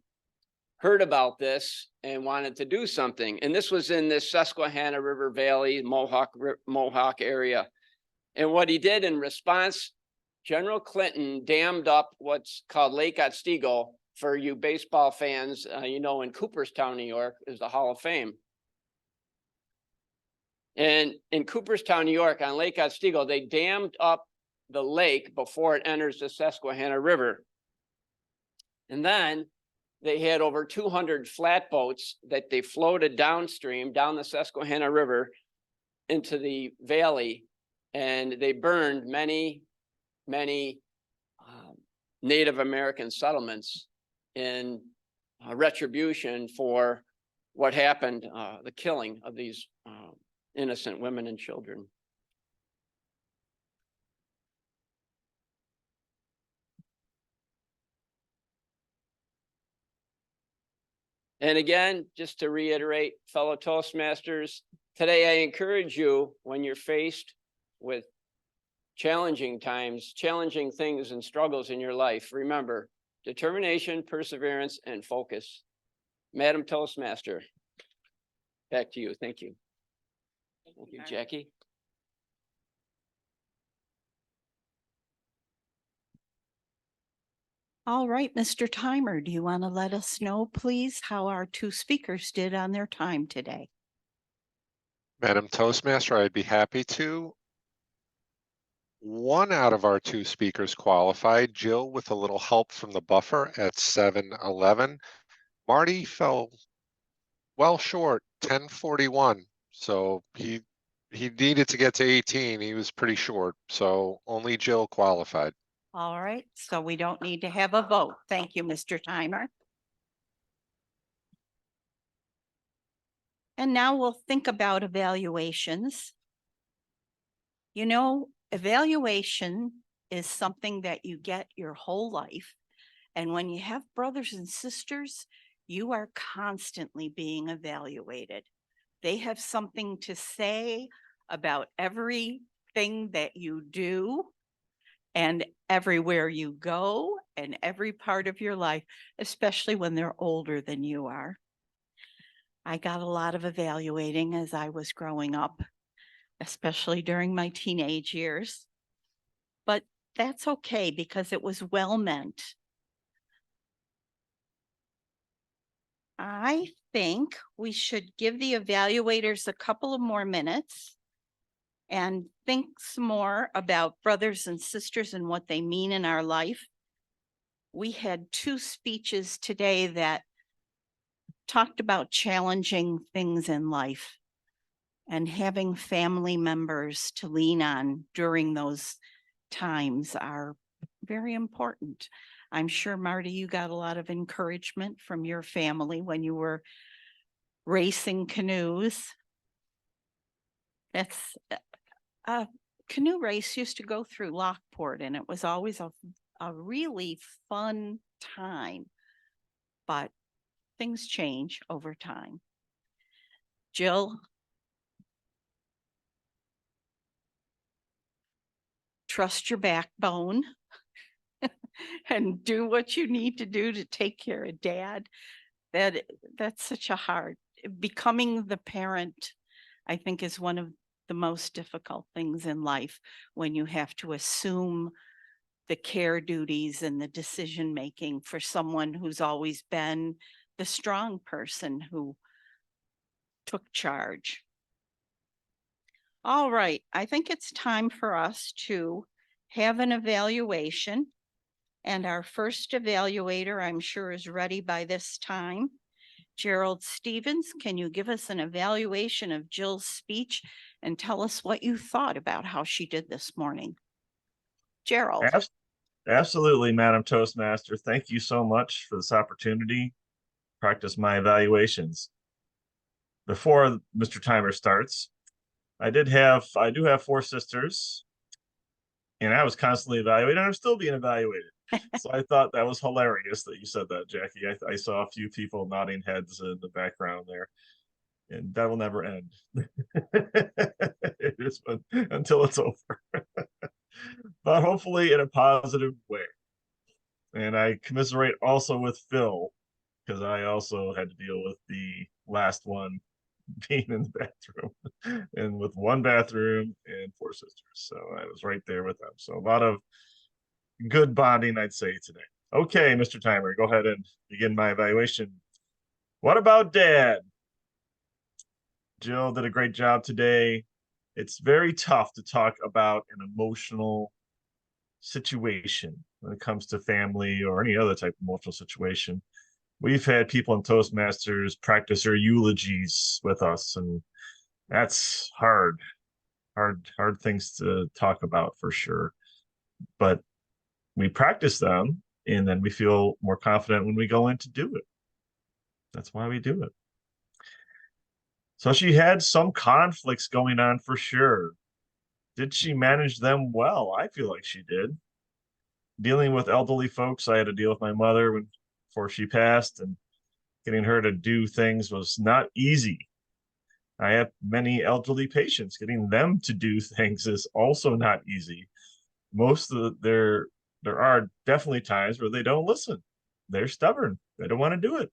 heard about this and wanted to do something. And this was in the Susquehanna River Valley, Mohawk area. And what he did in response, General Clinton dammed up what's called Lake Otsego. For you baseball fans, you know, in Cooperstown, New York, is the Hall of Fame. And in Cooperstown, New York, on Lake Otsego, they dammed up the lake before it enters the Susquehanna River. And then they had over 200 flatboats that they floated downstream, down the Susquehanna River into the valley. And they burned many, many Native American settlements in retribution for what happened, the killing of these innocent women and children. And again, just to reiterate, fellow Toastmasters, today I encourage you, when you're faced with challenging times, challenging things and struggles in your life, remember determination, perseverance, and focus. Madam Toastmaster, back to you. Thank you. Thank you, Jackie. All right, Mr. Timer, do you want to let us know, please, how our two speakers did on their time today? Madam Toastmaster, I'd be happy to. One out of our two speakers qualified, Jill, with a little help from the buffer at 7:11. Marty fell well short, 10:41. So he needed to get to 18. He was pretty short. So only Jill qualified. All right, so we don't need to have a vote. Thank you, Mr. Timer. And now we'll think about evaluations. You know, evaluation is something that you get your whole life. And when you have brothers and sisters, you are constantly being evaluated. They have something to say about everything that you do and everywhere you go and every part of your life, especially when they're older than you are. I got a lot of evaluating as I was growing up, especially during my teenage years. But that's okay because it was well meant. I think we should give the evaluators a couple of more minutes and think some more about brothers and sisters and what they mean in our life. We had two speeches today that talked about challenging things in life and having family members to lean on during those times are very important. I'm sure, Marty, you got a lot of encouragement from your family when you were racing canoes. That's a canoe race used to go through Lockport, and it was always a really fun time, but things change over time. Jill, trust your backbone and do what you need to do to take care of Dad. That's such a hard, becoming the parent, I think, is one of the most difficult things in life, when you have to assume the care duties and the decision making for someone who's always been the strong person who took charge. All right, I think it's time for us to have an evaluation. And our first evaluator, I'm sure, is ready by this time. Gerald Stevens, can you give us an evaluation of Jill's speech and tell us what you thought about how she did this morning? Gerald. Absolutely, Madam Toastmaster. Thank you so much for this opportunity to practice my evaluations. Before Mr. Timer starts, I do have 4 sisters, and I was constantly evaluated, and I'm still being evaluated. So I thought that was hilarious that you said that, Jackie. I saw a few people nodding heads in the background there, and that will never end. It is until it's over. But hopefully in a positive way. And I commiserate also with Phil, because I also had to deal with the last one being in the bathroom, and with 1 bathroom and 4 sisters. So I was right there with them. So a lot of good bonding, I'd say, today. Okay, Mr. Timer, go ahead and begin my evaluation. What about Dad? Jill did a great job today. It's very tough to talk about an emotional situation when it comes to family or any other type of emotional situation. We've had people in Toastmasters practice their eulogies with us, and that's hard things to talk about for sure. But we practice them, and then we feel more confident when we go in to do it. That's why we do it. So she had some conflicts going on for sure. Did she manage them well? I feel like she did. Dealing with elderly folks, I had to deal with my mother before she passed, and getting her to do things was not easy. I have many elderly patients. Getting them to do things is also not easy. There are definitely times where they don't listen. They're stubborn. They don't want to do it.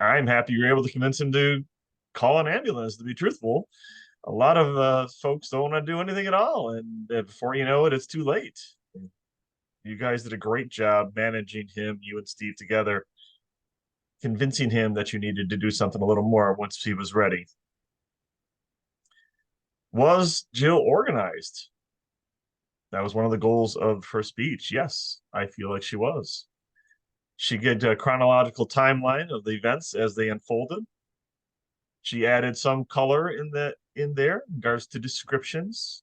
I'm happy you're able to convince him to call an ambulance, to be truthful. A lot of folks don't want to do anything at all, and before you know it, it's too late. You guys did a great job managing him, you and Steve together, convincing him that you needed to do something a little more once he was ready. Was Jill organized? That was one of the goals of her speech. Yes, I feel like she was. She gave a chronological timeline of the events as they unfolded. She added some color in there in regards to descriptions.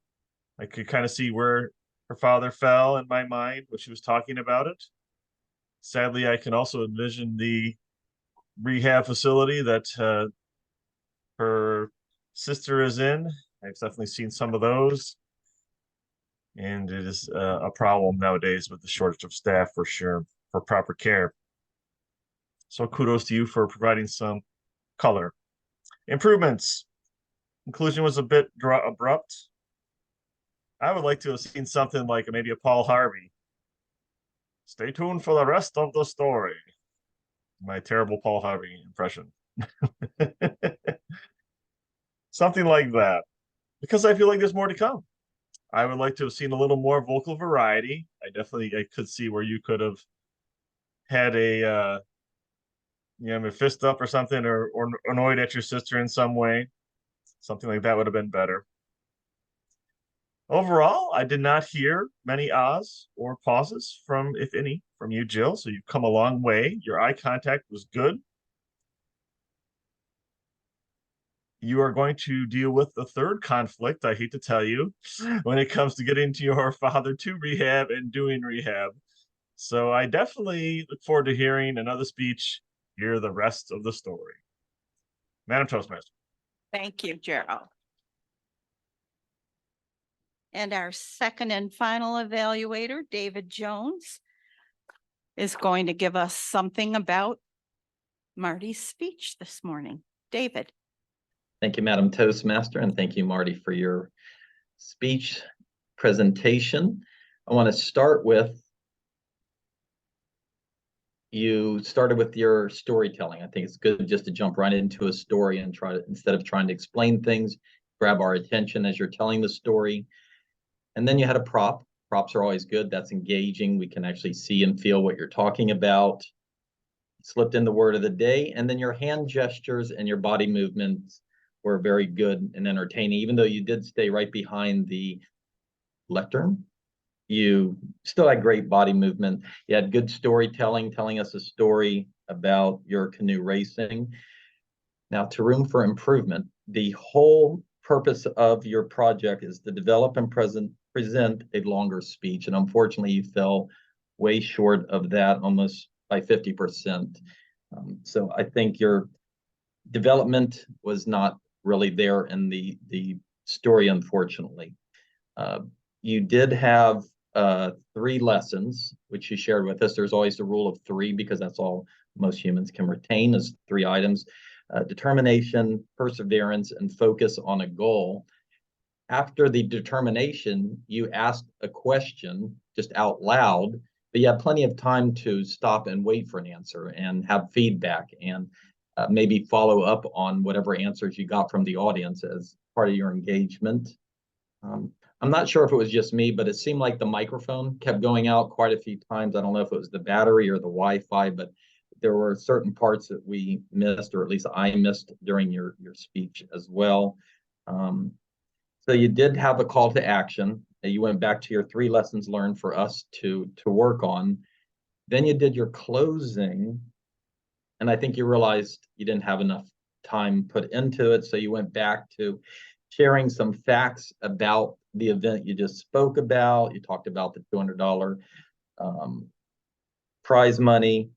I could kind of see where her father fell in my mind when she was talking about it. Sadly, I can also envision the rehab facility that her sister is in. I've definitely seen some of those. And it is a problem nowadays with the shortage of staff for sure, for proper care. So kudos to you for providing some color. Improvements. Inclusion was a bit abrupt. I would like to have seen something like maybe a Paul Harvey. Stay tuned for the rest of the story. My terrible Paul Harvey impression. Something like that. Because I feel like there's more to come. I would like to have seen a little more vocal variety. I could see where you could have had a fist up or something, or annoyed at your sister in some way. Something like that would have been better. Overall, I did not hear many ahs or pauses from, if any, from you, Jill. So you've come a long way. Your eye contact was good. You are going to deal with the third conflict, I hate to tell you, when it comes to getting to your father to rehab and doing rehab. So I definitely look forward to hearing another speech hear the rest of the story. Madam Toastmaster. Thank you, Gerald. And our second and final evaluator, David Jones, is going to give us something about Marty's speech this morning. David. Thank you, Madam Toastmaster, and thank you, Marty, for your speech presentation. I want to start with, you started with your storytelling. I think it's good just to jump right into a story and try to, instead of trying to explain things, grab our attention as you're telling the story. And then you had a prop. Props are always good. That's engaging. We can actually see and feel what you're talking about. Slipped in the word of the day, and then your hand gestures and your body movements were very good and entertaining. Even though you did stay right behind the lectern, you still had great body movement. You had good storytelling, telling us a story about your canoe racing. Now, to room for improvement, the whole purpose of your project is to develop and present a longer speech. And unfortunately, you fell way short of that, almost by 50%. So I think your development was not really there in the story, unfortunately. You did have 3 lessons, which you shared with us. There's always the rule of 3 because that's all most humans can retain is 3 items. Determination, perseverance, and focus on a goal. After the determination, you asked a question just out loud, but you had plenty of time to stop and wait for an answer and have feedback and maybe follow up on whatever answers you got from the audience as part of your engagement. I'm not sure if it was just me, but it seemed like the microphone kept going out quite a few times. I don't know if it was the battery or the Wi-Fi, but there were certain parts that we missed, or at least I missed during your speech as well. So you did have a call to action. You went back to your 3 lessons learned for us to work on. Then you did your closing, and I think you realized you didn't have enough time put into it. So you went back to sharing some facts about the event you just spoke about. You talked about the $200 prize money,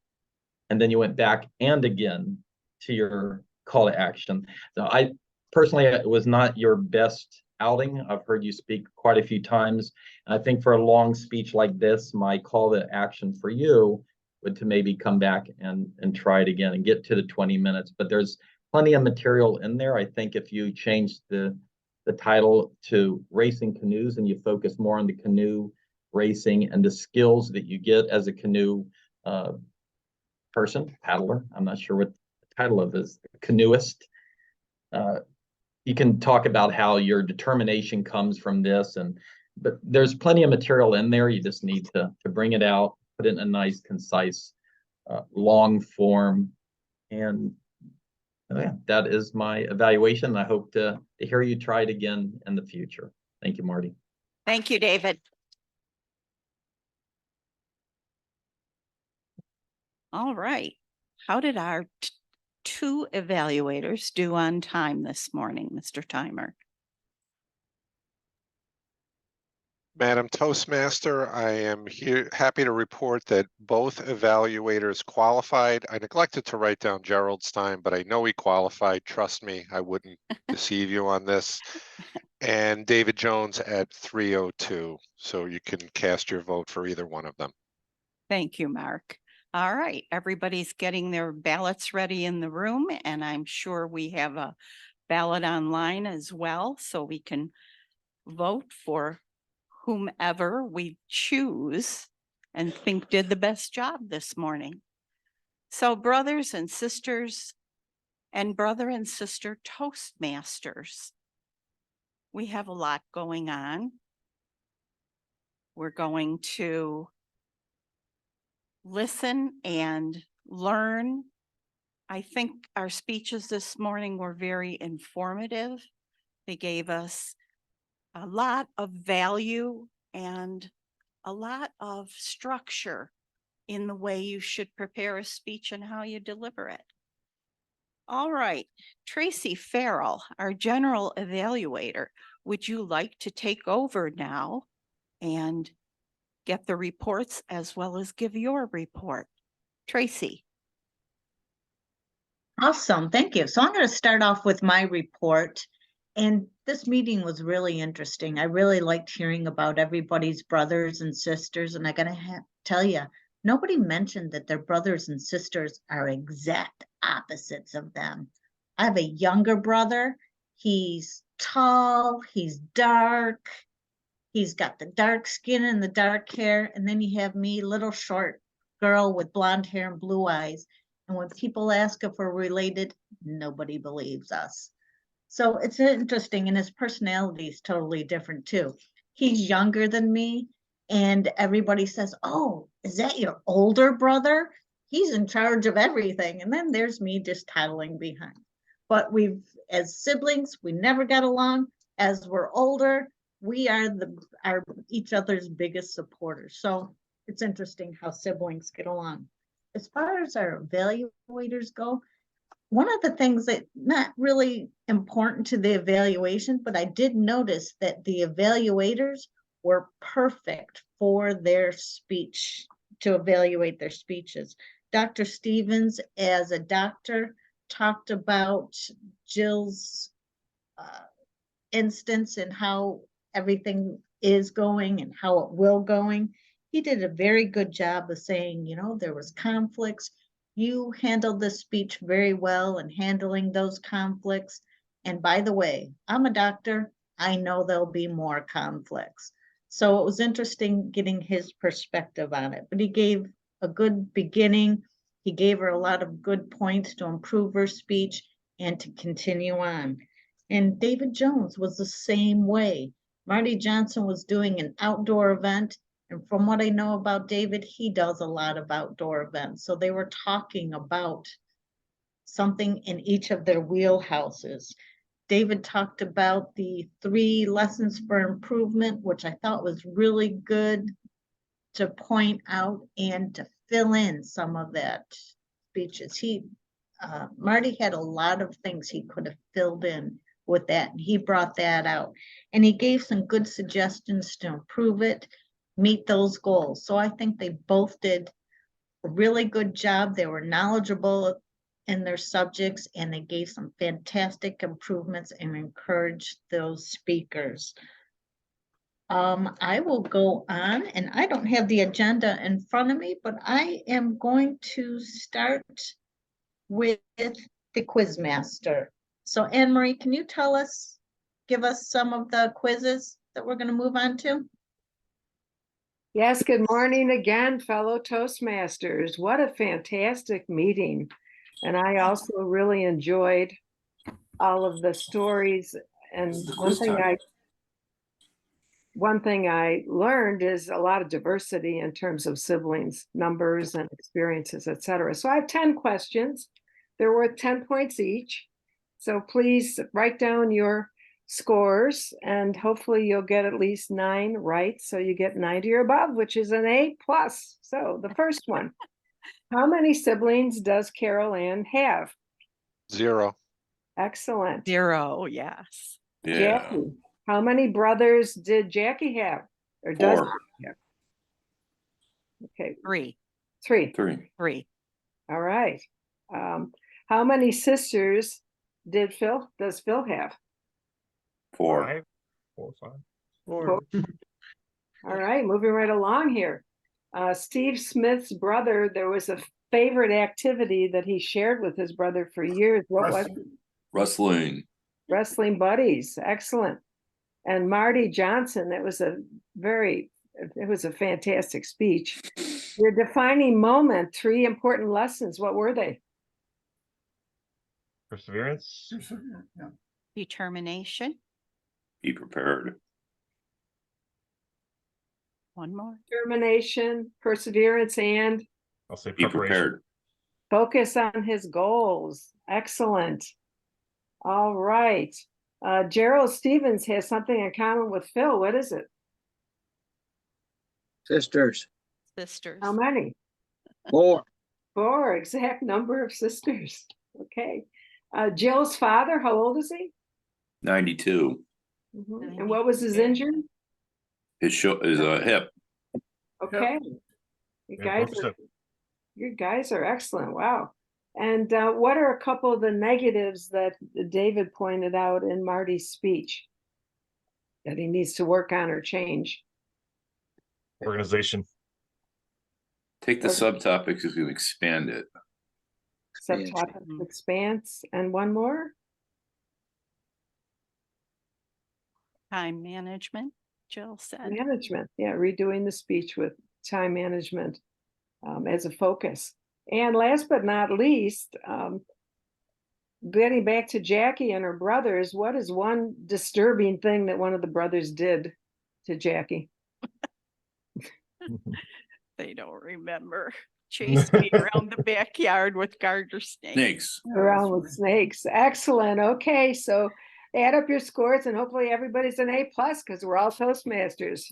and then you went back and again to your call to action. So I personally, it was not your best outing. I've heard you speak quite a few times. And I think for a long speech like this, my call to action for you would to maybe come back and try it again and get to the 20 minutes. But there's plenty of material in there. I think if you change the title to Racing Canoes and you focus more on the canoe racing and the skills that you get as a canoe person, paddler, I'm not sure what the title of this, canoeist. You can talk about how your determination comes from this, but there's plenty of material in there. You just need to bring it out, put it in a nice, concise, long form. And yeah, that is my evaluation. I hope to hear you try it again in the future. Thank you, Marty. Thank you, David. All right. How did our 2 evaluators do on time this morning, Mr. Timer? Madam Toastmaster, I am here happy to report that both evaluators qualified. I neglected to write down Gerald's time, but I know he qualified. Trust me, I wouldn't deceive you on this. And David Jones at 3:02. So you can cast your vote for either one of them. Thank you, Mark. All right, everybody's getting their ballots ready in the room, and I'm sure we have a ballot online as well, so we can vote for whomever we choose and think did the best job this morning. So brothers and sisters and brother and sister Toastmasters, we have a lot going on. We're going to listen and learn. I think our speeches this morning were very informative. They gave us a lot of value and a lot of structure in the way you should prepare a speech and how you deliver it. All right, Tracy Farrell, our general evaluator, would you like to take over now and get the reports as well as give your report? Tracy. Awesome, thank you. So I'm going to start off with my report. And this meeting was really interesting. I really liked hearing about everybody's brothers and sisters. And I got to tell you, nobody mentioned that their brothers and sisters are exact opposites of them. I have a younger brother. He's tall, he's dark, he's got the dark skin and the dark hair. And then you have me, little short girl with blonde hair and blue eyes. And when people ask if we're related, nobody believes us. So it's interesting, and his personality is totally different too. He's younger than me, and everybody says, "Oh, is that your older brother? He's in charge of everything." And then there's me just toddling behind. But as siblings, we never got along. As we're older, we are each other's biggest supporters. So it's interesting how siblings get along. As far as our evaluators go, one of the things that not really important to the evaluation, but I did notice that the evaluators were perfect for their speech, to evaluate their speeches. Dr. Stevens, as a doctor, talked about Jill's instance and how everything is going and how it will going. He did a very good job of saying, there was conflicts. You handled this speech very well in handling those conflicts. And by the way, I'm a doctor. I know there'll be more conflicts. So it was interesting getting his perspective on it. But he gave a good beginning. He gave her a lot of good points to improve her speech and to continue on. And David Jones was the same way. Marty Johnson was doing an outdoor event. And from what I know about David, he does a lot of outdoor events. So they were talking about something in each of their wheelhouses. David talked about the 3 lessons for improvement, which I thought was really good to point out and to fill in some of that speeches. Marty had a lot of things he could have filled in with that, and he brought that out. And he gave some good suggestions to improve it, meet those goals. So I think they both did a really good job. They were knowledgeable in their subjects, and they gave some fantastic improvements and encouraged those speakers. I will go on, and I don't have the agenda in front of me, but I am going to start with the quiz master. So Anne Marie, can you give us some of the quizzes that we're going to move on to? Yes, good morning again, fellow Toastmasters. What a fantastic meeting. And I also really enjoyed all of the stories. And one thing I learned is a lot of diversity in terms of siblings, numbers and experiences, etc. So I have 10 questions. They're worth 10 points each. So please write down your scores, and hopefully you'll get at least 9 right. So you get 90 or above, which is an A+. So the first one, how many siblings does Carol Ann have? 0. Excellent. 0, yes. Yeah. Jackie, how many brothers did Jackie have? Or does 4. Jackie have? Okay. 3. 3. 3. All right. How many sisters does Phil have? 4. 5, 4, 5. 4. All right, moving right along here. Steve Smith's brother, there was a favorite activity that he shared with his brother for years. What was it? Wrestling. Wrestling buddies. Excellent. And Marty Johnson, it was a fantastic speech. Your defining moment, 3 important lessons. What were they? Perseverance. Determination. Be prepared. One more. Determination, perseverance, and I'll say Be preparation. prepared. focus on his goals. Excellent. All right. Gerald Stevens has something in common with Phil. What is it? Sisters. How many? 4. 4, exact number of sisters. Okay. Jill's father, how old is he? 92. And what was his injury? His hip. Okay. You guys are excellent. Wow. And what are a couple of the negatives that David pointed out in Marty's speech that he needs to work on or change? Organization. Take the subtopics as we expand it. Subtopic expanse. And one more? Time management, Jill said. Management. Yeah, redoing the speech with time management as a focus. And last but not least, getting back to Jackie and her brothers, what is one disturbing thing that one of the brothers did to Jackie? They don't remember. Chased me around the backyard with garter snakes. Snakes. Around with snakes. Excellent. Okay, so add up your scores and hopefully everybody's an A+ because we're all Toastmasters.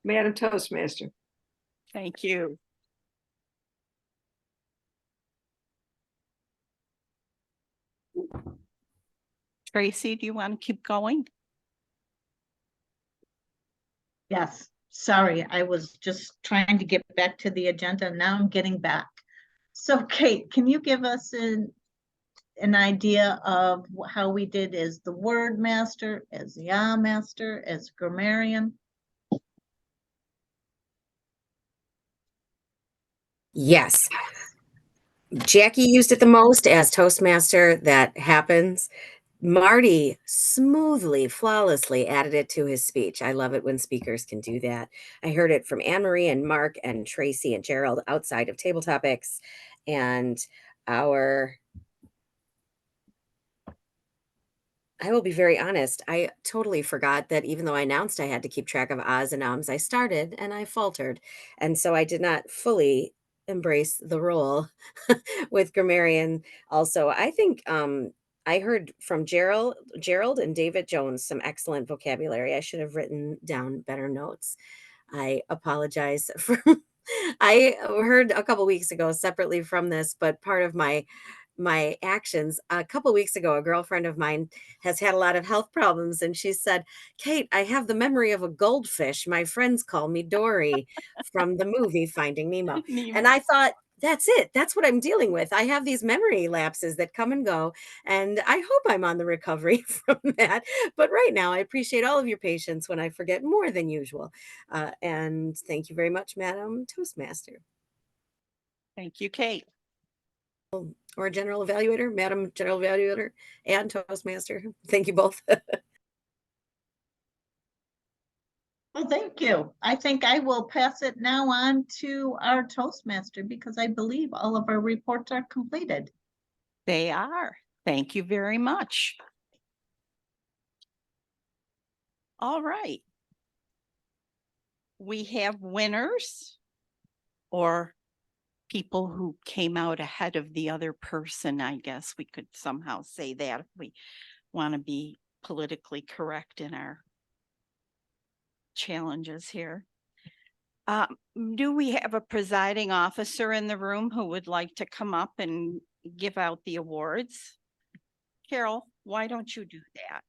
Madam Toastmaster. Thank you. Tracy, do you want to keep going? Yes, sorry, I was just trying to get back to the agenda. Now I'm getting back. So Kate, can you give us an idea of how we did as the word master, as the master, as grammarian? Yes. Jackie used it the most as Toastmaster. That happens. Marty smoothly, flawlessly added it to his speech. I love it when speakers can do that. I heard it from Anne Marie and Mark and Tracy and Gerald outside of Table Topics. And I will be very honest, I totally forgot that even though I announced I had to keep track of ahs and ums, I started and I faltered. And so I did not fully embrace the role with grammarian. Also, I think I heard from Gerald and David Jones some excellent vocabulary. I should have written down better notes. I apologize for I heard a couple weeks ago separately from this, but part of my actions a couple weeks ago, a girlfriend of mine has had a lot of health problems, and she said, Kate, I have the memory of a goldfish. My friends call me Dory from the movie Finding Nemo. And I thought, that's it. That's what I'm dealing with. I have these memory lapses that come and go, and I hope I'm on the recovery from that. But right now, I appreciate all of your patience when I forget more than usual. And thank you very much, Madam Toastmaster. Thank you, Kate. Or General Evaluator, Madam General Evaluator, and Toastmaster. Thank you both. Well, thank you. I think I will pass it now on to our Toastmaster because I believe all of our reports are completed. They are. Thank you very much. All right. We have winners or people who came out ahead of the other person. I guess we could somehow say that if we want to be politically correct in our challenges here. Do we have a presiding officer in the room who would like to come up and give out the awards? Carol, why don't you do that?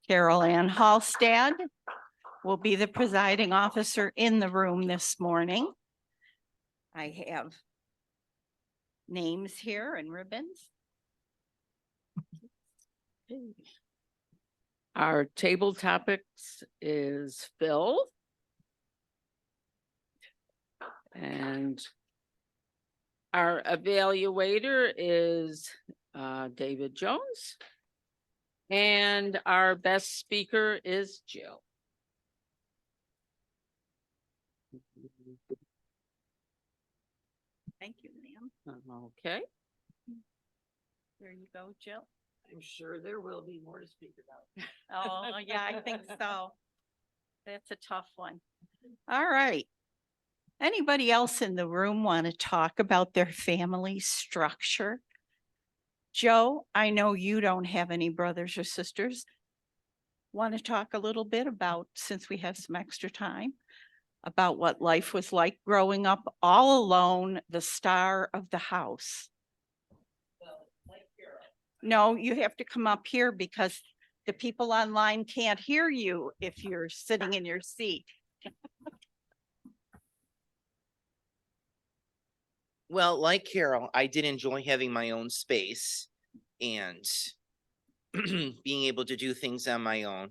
Carol Ann Hallstad will be the presiding officer in the room this morning. I have names here and ribbons. Our table topics is Phil. And our evaluator is David Jones. And our best speaker is Jill. Thank you, ma'am. Okay. There you go, Jill. I'm sure there will be more to speak about. Oh, yeah, I think so. That's a tough one. All right. Anybody else in the room want to talk about their family structure? Joe, I know you don't have any brothers or sisters. Want to talk a little bit about, since we have some extra time, about what life was like growing up all alone, the star of the house? No, you have to come up here because the people online can't hear you if you're sitting in your seat. Well, like Carol, I did enjoy having my own space and being able to do things on my own.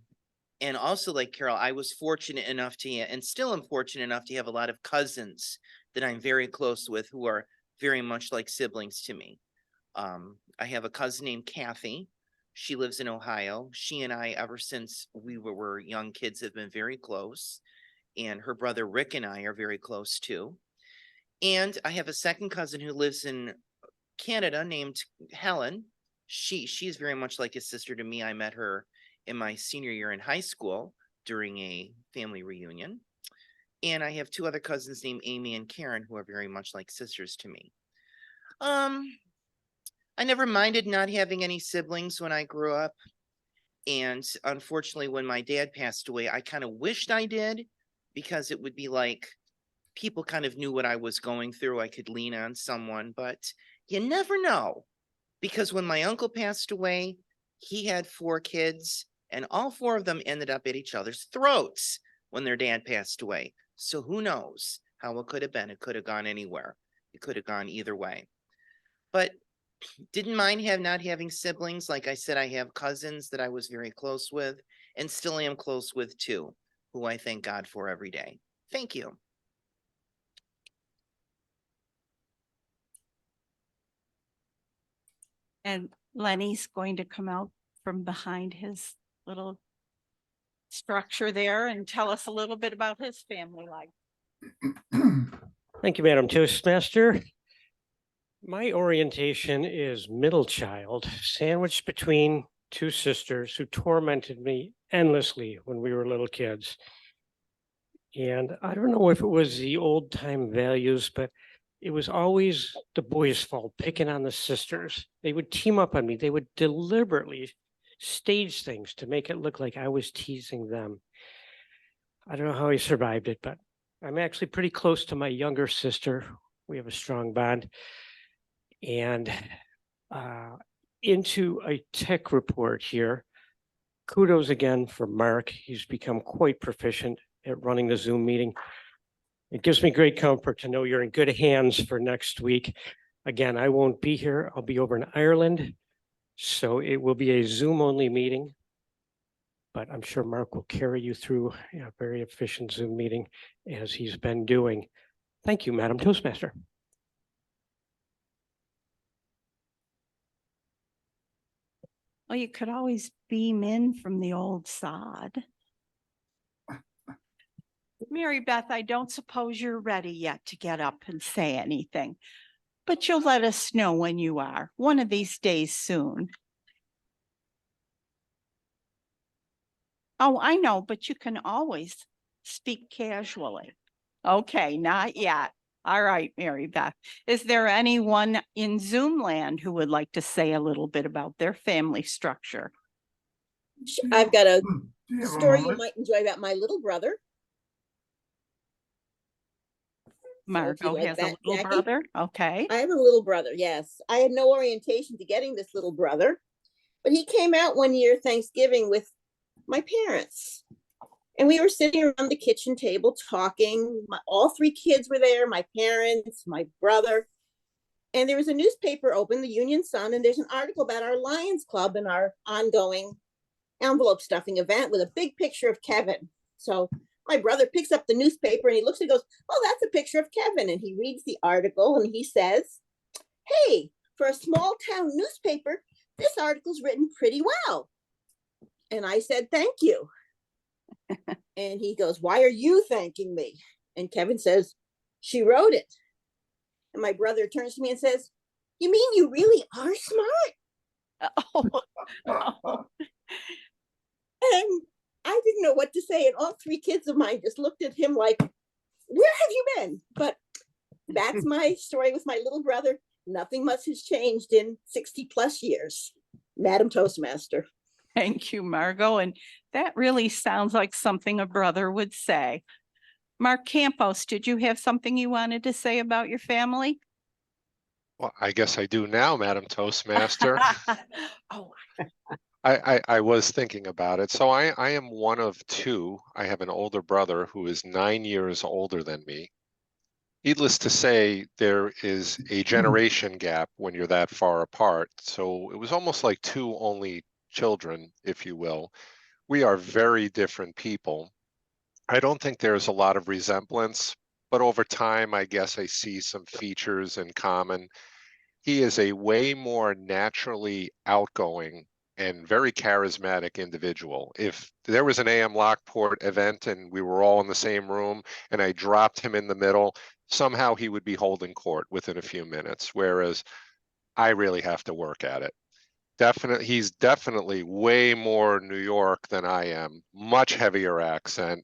And also, like Carol, I was fortunate enough to, and still am fortunate enough to have a lot of cousins that I'm very close with who are very much like siblings to me. I have a cousin named Kathy. She lives in Ohio. She and I, ever since we were young kids, have been very close. And her brother Rick and I are very close too. And I have a second cousin who lives in Canada named Helen. She's very much like a sister to me. I met her in my senior year in high school during a family reunion. And I have two other cousins named Amy and Karen who are very much like sisters to me. I never minded not having any siblings when I grew up. And unfortunately, when my dad passed away, I kind of wished I did, because it would be like people kind of knew what I was going through. I could lean on someone, but you never know. Because when my uncle passed away, he had 4 kids, and all 4 of them ended up at each other's throats when their dad passed away. So who knows how it could have been? It could have gone anywhere. It could have gone either way. But didn't mind not having siblings. Like I said, I have cousins that I was very close with and still am close with too, who I thank God for every day. Thank you. And Lenny's going to come out from behind his little structure there and tell us a little bit about his family life. Thank you, Madam Toastmaster. My orientation is middle child, sandwiched between 2 sisters who tormented me endlessly when we were little kids. And I don't know if it was the old time values, but it was always the boys' fault, picking on the sisters. They would team up on me. They would deliberately stage things to make it look like I was teasing them. I don't know how I survived it, but I'm actually pretty close to my younger sister. We have a strong bond. And into a tech report here. Kudos again for Mark. He's become quite proficient at running the Zoom meeting. It gives me great comfort to know you're in good hands for next week. Again, I won't be here. I'll be over in Ireland. So it will be a Zoom only meeting, but I'm sure Mark will carry you through a very efficient Zoom meeting as he's been doing. Thank you, Madam Toastmaster. Well, you could always beam in from the old sod. Mary Beth, I don't suppose you're ready yet to get up and say anything, but you'll let us know when you are, one of these days soon. Oh, I know, but you can always speak casually. Okay, not yet. All right, Mary Beth. Is there anyone in Zoom land who would like to say a little bit about their family structure? I've got a story you might enjoy about my little brother. Margot like has that, a little Jackie? brother. Okay. I have a little brother, yes. I had no orientation to getting this little brother, but he came out one year Thanksgiving with my parents. And we were sitting around the kitchen table talking. All 3 kids were there, my parents, my brother. And there was a newspaper open, the Union Sun, and there's an article about our Lions Club and our ongoing envelope stuffing event with a big picture of Kevin. So my brother picks up the newspaper and he looks and goes, "Oh, that's a picture of Kevin." And he reads the article and he says, "Hey, for a small town newspaper, this article's written pretty well." And I said, "Thank you." And he goes, "Why are you thanking me?" And Kevin says, "She wrote it." And my brother turns to me and says, "You mean you really are smart?" Oh. And I didn't know what to say. And all 3 kids of mine just looked at him like, "Where have you been?" But that's my story with my little brother. Nothing much has changed in 60 plus years. Madam Toastmaster. Thank you, Margot. And that really sounds like something a brother would say. Mark Campos, did you have something you wanted to say about your family? Well, I guess I do now, Madam Toastmaster. Oh, I was thinking about it. So I am one of 2. I have an older brother who is 9 years older than me. Needless to say, there is a generation gap when you're that far apart. So it was almost like two only children, if you will. We are very different people. I don't think there's a lot of resemblance, but over time, I guess I see some features in common. He is a way more naturally outgoing and very charismatic individual. If there was an AM Lockport event and we were all in the same room and I dropped him in the middle, somehow he would be holding court within a few minutes, whereas I really have to work at it. He's definitely way more New York than I am, much heavier accent,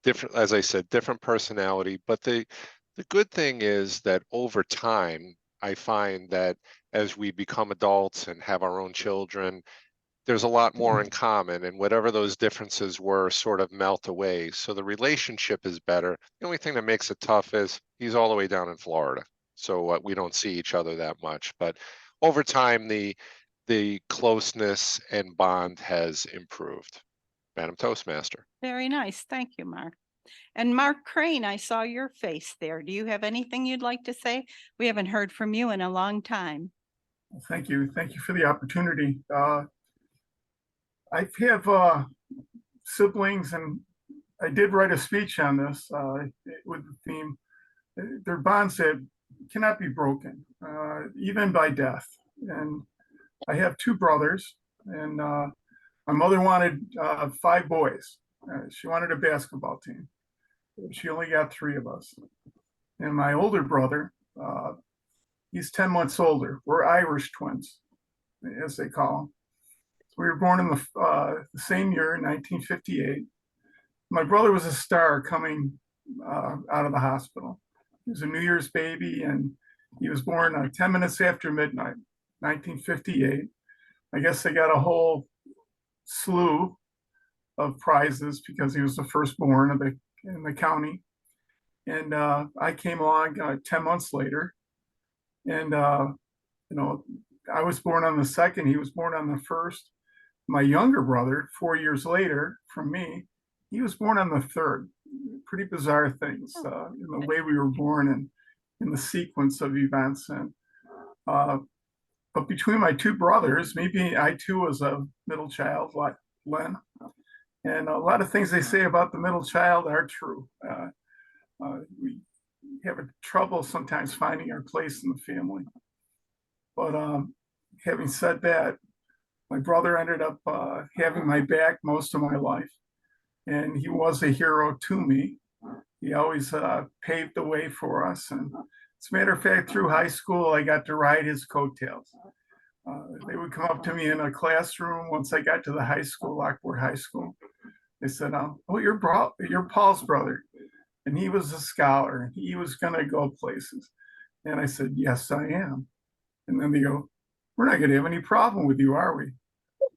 different, as I said, different personality. But the good thing is that over time, I find that as we become adults and have our own children, there's a lot more in common, and whatever those differences were sort of melt away. So the relationship is better. The only thing that makes it tough is he's all the way down in Florida, so we don't see each other that much. But over time, the closeness and bond has improved. Madam Toastmaster. Very nice. Thank you, Mark. And Mark Crane, I saw your face there. Do you have anything you'd like to say? We haven't heard from you in a long time. Thank you. Thank you for the opportunity. I have siblings, and I did write a speech on this with the theme. They're bonds that cannot be broken, even by death. And I have two brothers, and my mother wanted 5 boys. She wanted a basketball team. She only got 3 of us. And my older brother, he's 10 months older. We're Irish twins, as they call them. So we were born in the same year, 1958. My brother was a star coming out of the hospital. He was a New Year's baby, and he was born 10 minutes after midnight, 1958. I guess they got a whole slew of prizes because he was the firstborn in the county. And I came along 10 months later, and I was born on the 2nd. He was born on the 1st. My younger brother, 4 years later from me, he was born on the 3rd. Pretty bizarre things in the way we were born and in the sequence of events. And but between my two brothers, maybe I too was a middle child like Len. And a lot of things they say about the middle child are true. We have trouble sometimes finding our place in the family. But having said that, my brother ended up having my back most of my life, and he was a hero to me. He always paved the way for us. And as a matter of fact, through high school, I got to ride his coattails. They would come up to me in a classroom once I got to the high school, Lockport High School. They said, "Oh, you're Paul's brother," and he was a scholar. He was going to go places. And I said, "Yes, I am." And then they go, "We're not going to have any problem with you, are we?"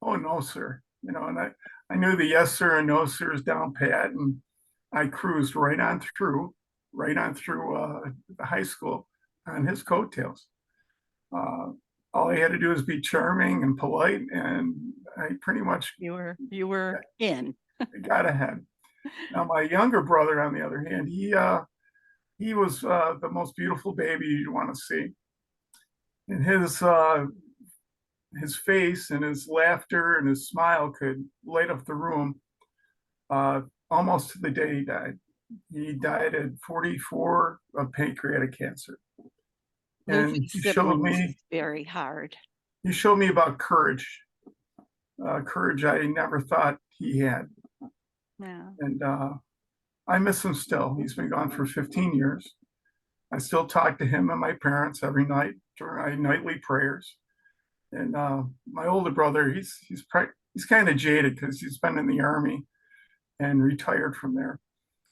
"Oh, no, sir." And I knew the yes, sir, and no, sir is down pat. And I cruised right on through the high school on his coattails. All I had to do was be charming and polite, and I pretty much you were in. got ahead. Now, my younger brother, on the other hand, he was the most beautiful baby you'd want to see. And his face and his laughter and his smile could light up the room almost to the day he died. He died at 44 of pancreatic cancer. And he showed me very hard. He showed me about courage, courage I never thought he had. Yeah. And I miss him still. He's been gone for 15 years. I still talk to him and my parents every night during our nightly prayers. And my older brother, he's kind of jaded because he's been in the Army and retired from there.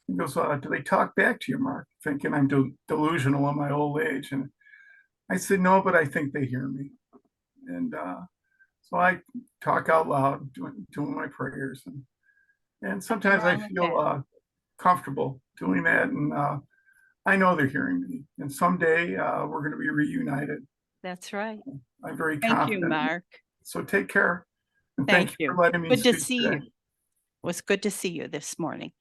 He goes, "Do they talk back to you, Mark?" Thinking I'm delusional in my old age. And I said, "No, but I think they hear me." And so I talk out loud, doing my prayers. And sometimes I feel comfortable doing that. And I know they're hearing me. And someday we're going to be reunited. That's right. I'm very Thank confident. you, Mark. So take care. And Thank you you for letting me Good to speak see today. you. It was good to see you this morning.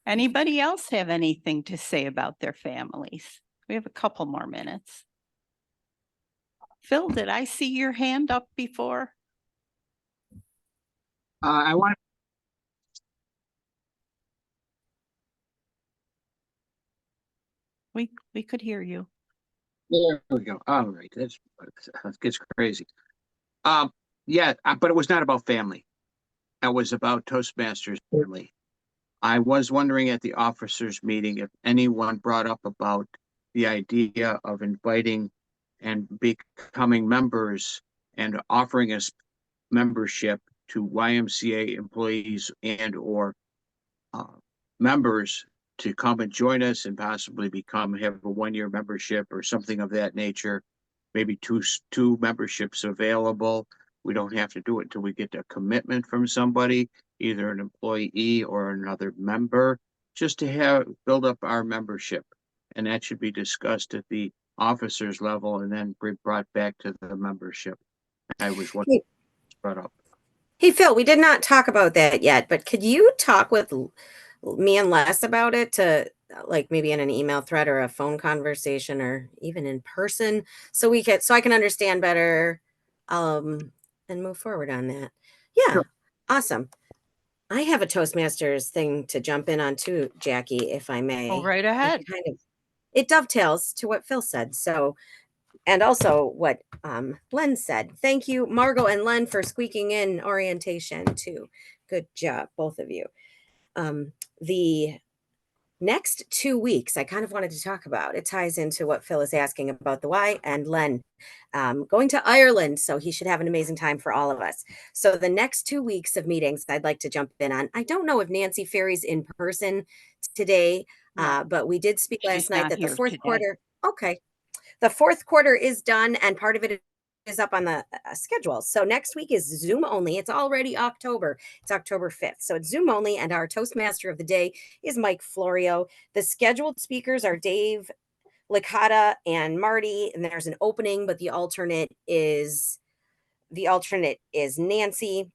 Anybody else have anything to say about their families? We have a couple more minutes. Phil, did I see your hand up before? I want We could hear you. There we go. All right, that gets crazy. Yeah, but it was not about family. It was about Toastmasters family. I was wondering at the officers meeting if anyone brought up about the idea of inviting and becoming members and offering us membership to YMCA employees and or members to come and join us and possibly have a 1-year membership or something of that nature. Maybe two memberships available. We don't have to do it until we get a commitment from somebody, either an employee or another member, just to build up our membership. And that should be discussed at the officers level and then brought back to the membership. I was wondering brought up. Hey, Phil, we did not talk about that yet, but could you talk with me and Les about it, to like maybe in an email thread or a phone conversation or even in person, so I can understand better and move forward on that. Yeah, sure. Awesome. I have a Toastmasters thing to jump in on too, Jackie, if I may. Go right ahead. It dovetails to what Phil said. So, and also what Len said. Thank you, Margot and Len, for squeaking in orientation too. Good job, both of you. The next 2 weeks, I kind of wanted to talk about. It ties into what Phil is asking about the why, and Len going to Ireland, so he should have an amazing time for all of us. So the next 2 weeks of meetings, I'd like to jump in on. I don't know if Nancy Ferry's in person today, but we did speak last night that the fourth quarter. Okay. The fourth quarter is done, and part of it is up on the schedule. So next week is Zoom only. It's already October. It's October 5th. So it's Zoom only, and our Toastmaster of the day is Mike Florio. The scheduled speakers are Dave Licata and Marty, and there's an opening, but the alternate is Nancy.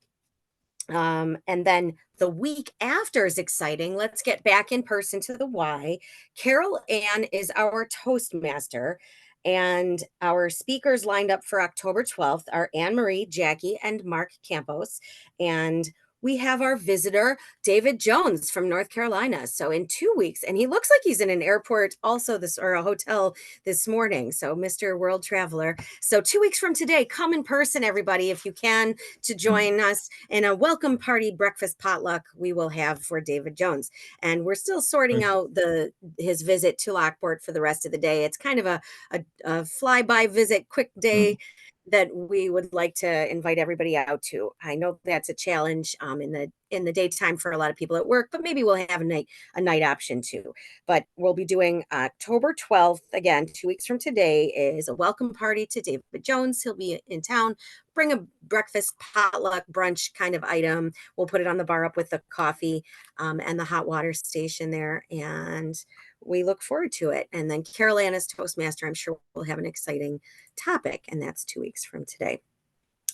And then the week after is exciting. Let's get back in person to the Y. Carol Ann is our Toastmaster, and our speakers lined up for October 12th are Anne Marie, Jackie, and Mark Campos. And we have our visitor, David Jones from North Carolina. So in 2 weeks, and he looks like he's in an airport also or a hotel this morning. So Mr. World Traveler. So 2 weeks from today, come in person, everybody, if you can, to join us in a welcome party breakfast potluck we will have for David Jones. And we're still sorting out his visit to Lockport for the rest of the day. It's kind of a flyby visit, quick day that we would like to invite everybody out to. I know that's a challenge in the daytime for a lot of people at work, but maybe we'll have a night option too. But we'll be doing October 12th, again, 2 weeks from today, is a welcome party to David Jones. He'll be in town. Bring a breakfast potluck brunch kind of item. We'll put it on the bar up with the coffee and the hot water station there. And we look forward to it. And then Carol Ann is Toastmaster. I'm sure we'll have an exciting topic, and that's 2 weeks from today.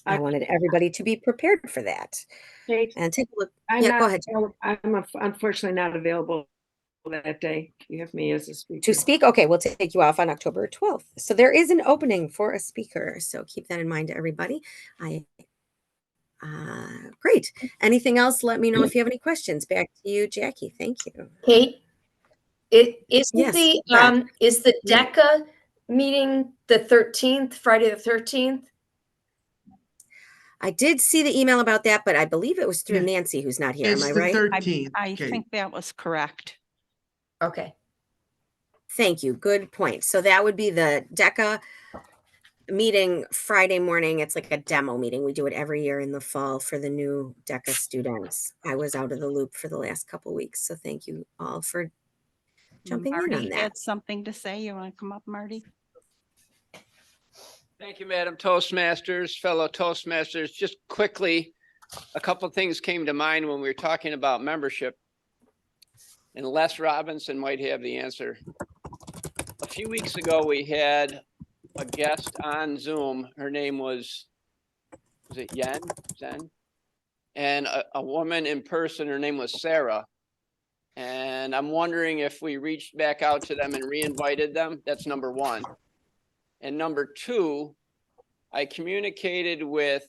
I wanted everybody to be prepared for that. Kate, and take a look. Go ahead. I'm unfortunately not available that day. You have me as a speaker. To speak? Okay, we'll take you off on October 12th. So there is an opening for a speaker. So keep that in mind, everybody. Great. Anything else? Let me know if you have any questions. Back to you, Jackie. Thank you. Kate, is Yes, the DECA meeting the 13th, Friday the 13th? I did see the email about that, but I believe it was through Nancy, who's not here. Am I right? 13th. I think that was correct. Okay. Thank you. Good point. So that would be the DECA meeting Friday morning. It's like a demo meeting. We do it every year in the fall for the new DECA students. I was out of the loop for the last couple of weeks. So thank you all for jumping in on Marty that. had something to say. You want to come up, Marty? Thank you, Madam Toastmasters, fellow Toastmasters. Just quickly, a couple of things came to mind when we were talking about membership, and Les Robinson might have the answer. A few weeks ago, we had a guest on Zoom. Her name was it Zen? And a woman in person, her name was Sarah. And And I'm wondering if we reached back out to them and re-invited them. That's number one. And number two, I communicated with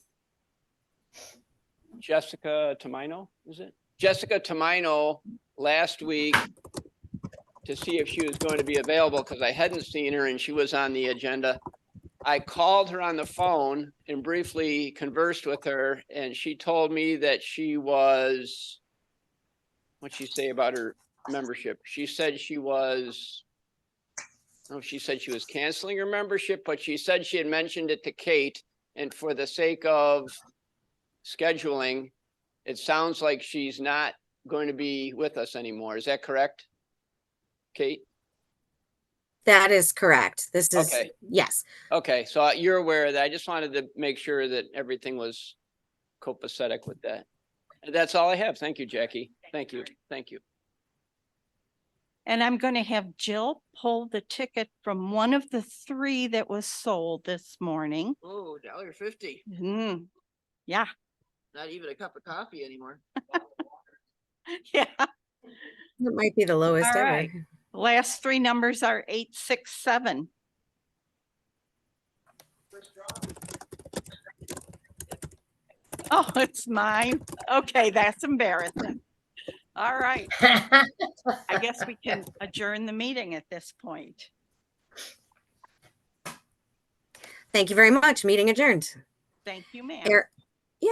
Jessica Tomino, is it? Jessica Tomino last week to see if she was going to be available because I hadn't seen her and she was on the agenda. I called her on the phone and briefly conversed with her, and she told me that she was, what'd she say about her membership? She said she was, no, she said she was canceling her membership, but she said she had mentioned it to Kate, and for the sake of scheduling, it sounds like she's not going to be with us anymore. Is that correct, Kate? That is correct. This is, Okay. yes. Okay, so you're aware of that. I just wanted to make sure that everything was copacetic with that. And that's all I have. Thank you, Jackie. Thank you. Thank you. And I'm going to have Jill pull the ticket from one of the 3 that was sold this morning. Oh, $1.50. Yeah. Not even a cup of coffee anymore. Yeah. It might be the lowest All ever. right. Last 3 numbers are 867. Oh, it's mine. Okay, that's embarrassing. All right. I guess we can adjourn the meeting at this point. Thank you very much. Meeting adjourned. Thank you, ma'am.